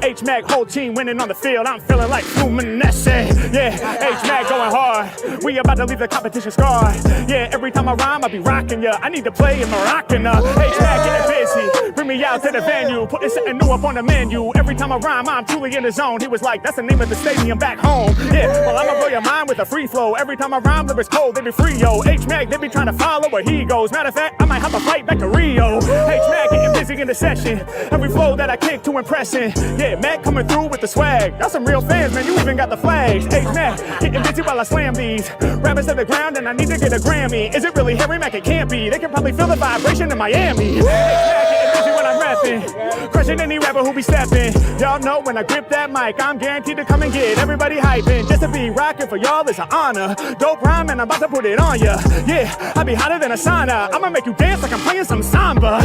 H-Mac, whole team winning on the field. I'm feeling like Fluminense. Yeah, H-Mac going hard. We about to leave the competition scarred. Yeah, every time I rhyme, I be rocking ya. I need to play in Maracana. H-Mac getting busy. Bring me out to the venue. Putting something new up on the menu. Every time I rhyme, I'm truly in the zone. He was like, that's the name of the stadium back home. Yeah, well, I'ma blow your mind with a free flow. Every time I rhyme, lyrics cold, they be free, yo. H-Mac, they be trying to follow where he goes. Matter of fact, I might have a flight back to Rio. H-Mac getting busy in the session. Every flow that I kick to impressing. Yeah, Mac coming through with the swag. Y'all some real fans, man. You even got the flags. H-Mac getting busy while I slam these rappers to the ground, and I need to get a Grammy. Is it really Harry Mack? It can't be. They can probably feel the vibration in Miami. H-Mac getting busy when I'm rapping, crushing any rapper who be stepping. Y'all know when I grip that mic, I'm guaranteed to come and get everybody hyping. Just to be rocking for y'all is an honor. Dope rhyme and I'm about to put it on ya. Yeah, I be hotter than a sauna. I'ma make you dance like I'm playing some samba.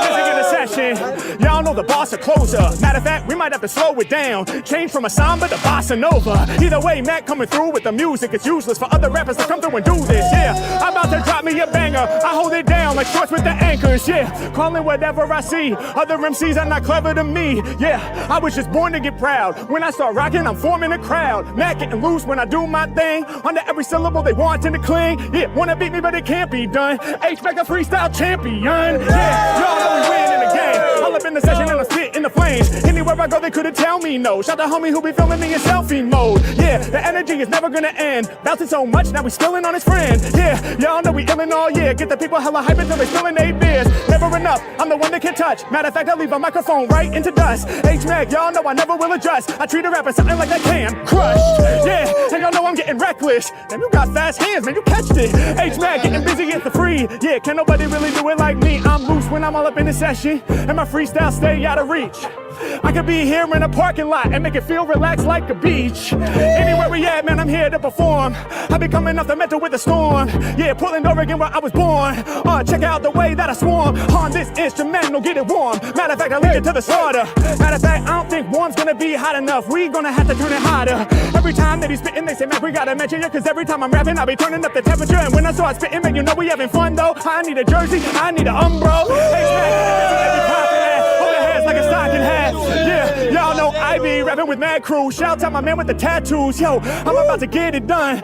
Busy in the session. Y'all know the boss a closer. Matter of fact, we might have to slow it down. Change from a samba to bossa nova. Either way, Mac coming through with the music. It's useless for other rappers to come through and do this. Yeah, I'm about to drop me a banger. I hold it down like shorts with the anchors. Yeah, calling whatever I see. Other MCs are not clever than me. Yeah, I was just born to get proud. When I start rocking, I'm forming a crowd. Mac getting loose when I do my thing. Under every syllable, they wanting to cling. Yeah, wanna beat me, but it can't be done. H-Mac a freestyle champion. Yeah, y'all know we win in the game. All up in the session and I spit in the flames. Anywhere I go, they couldn't tell me no. Shout out homie who be filming me in selfie mode. Yeah, the energy is never gonna end. Bouncing so much, now we spilling on his friend. Yeah, y'all know we illin' all year. Get the people hella hype until they spillin' 8 beers. Never enough, I'm the one they can touch. Matter of fact, I leave a microphone right into dust. H-Mac, y'all know I never will adjust. I treat a rapper something like that can crush. Yeah, and y'all know I'm getting reckless. Damn, you got fast hands, man, you catched it. H-Mac getting busy at the free. Yeah, can nobody really do it like me? I'm loose when I'm all up in the session. And my freestyle stay out of reach. reach. I could be here in a parking lot and make it feel relaxed like a beach. Anywhere we at, man, I'm here to perform. I be coming off the mental with a storm. Yeah, Portland, Oregon, where I was born. Check out the way that I swarm on this instrumental, get it warm. Matter of fact, I leave it to the starter. Matter of fact, I don't think warm's gonna be hot enough. We gonna have to turn it hotter. Every time that he's spitting, they say, man, we gotta mention you, cause every time I'm rapping, I be turning up the temperature. And when I start spitting, man, you know we having fun though. I need a jersey, I need a Umbro. Like a stocking hat. Yeah, y'all know I be rapping with Mad Crew. Shout out my man with the tattoos. Yo, I'm about to get it done.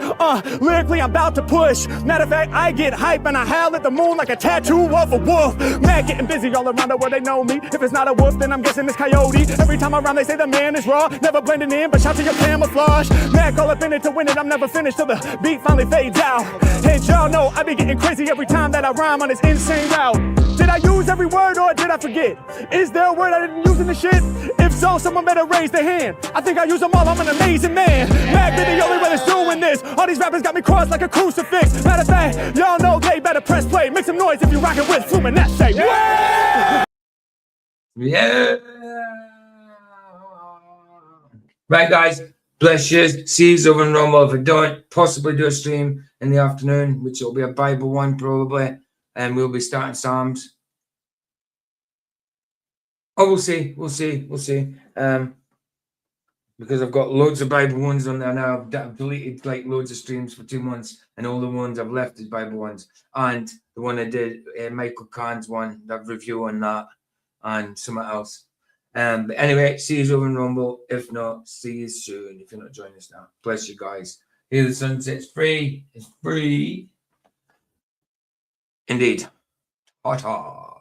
Lyrically, I'm about to push. Matter of fact, I get hype and I howl at the moon like a tattoo of a wolf. Man, getting busy all around the world, they know me. If it's not a wolf, then I'm guessing it's coyote. Every time around, they say the man is raw. Never blending in, but shout to your camouflage. Man, call up in it to win it. I'm never finished till the beat finally fades out. And y'all know I be getting crazy every time that I rhyme on this insane route. Did I use every word or did I forget? Is there a word I didn't use in the shit? If so, someone better raise their hand. I think I use them all, I'm an amazing man. Mac be the only one that's doing this. All these rappers got me crossed like a crucifix. Matter of fact, y'all know they better press play. Make some noise if you rockin' with Fluminense. Yeah. Right, guys. Bless you. See you over in Rumble. If I don't, possibly do a stream in the afternoon, which will be a Bible one probably. And we'll be starting Psalms. Oh, we'll see. Because I've got loads of Bible ones on there now. I've deleted like loads of streams for 2 months, and all the ones I've left is Bible ones. And the one I did, Michael Kahn's one, that review on that, and something else. But anyway, see you over in Rumble. If not, see you soon. If you're not joining us now, bless you guys. Here the sunset's free. It's free. Indeed. Ta-ta.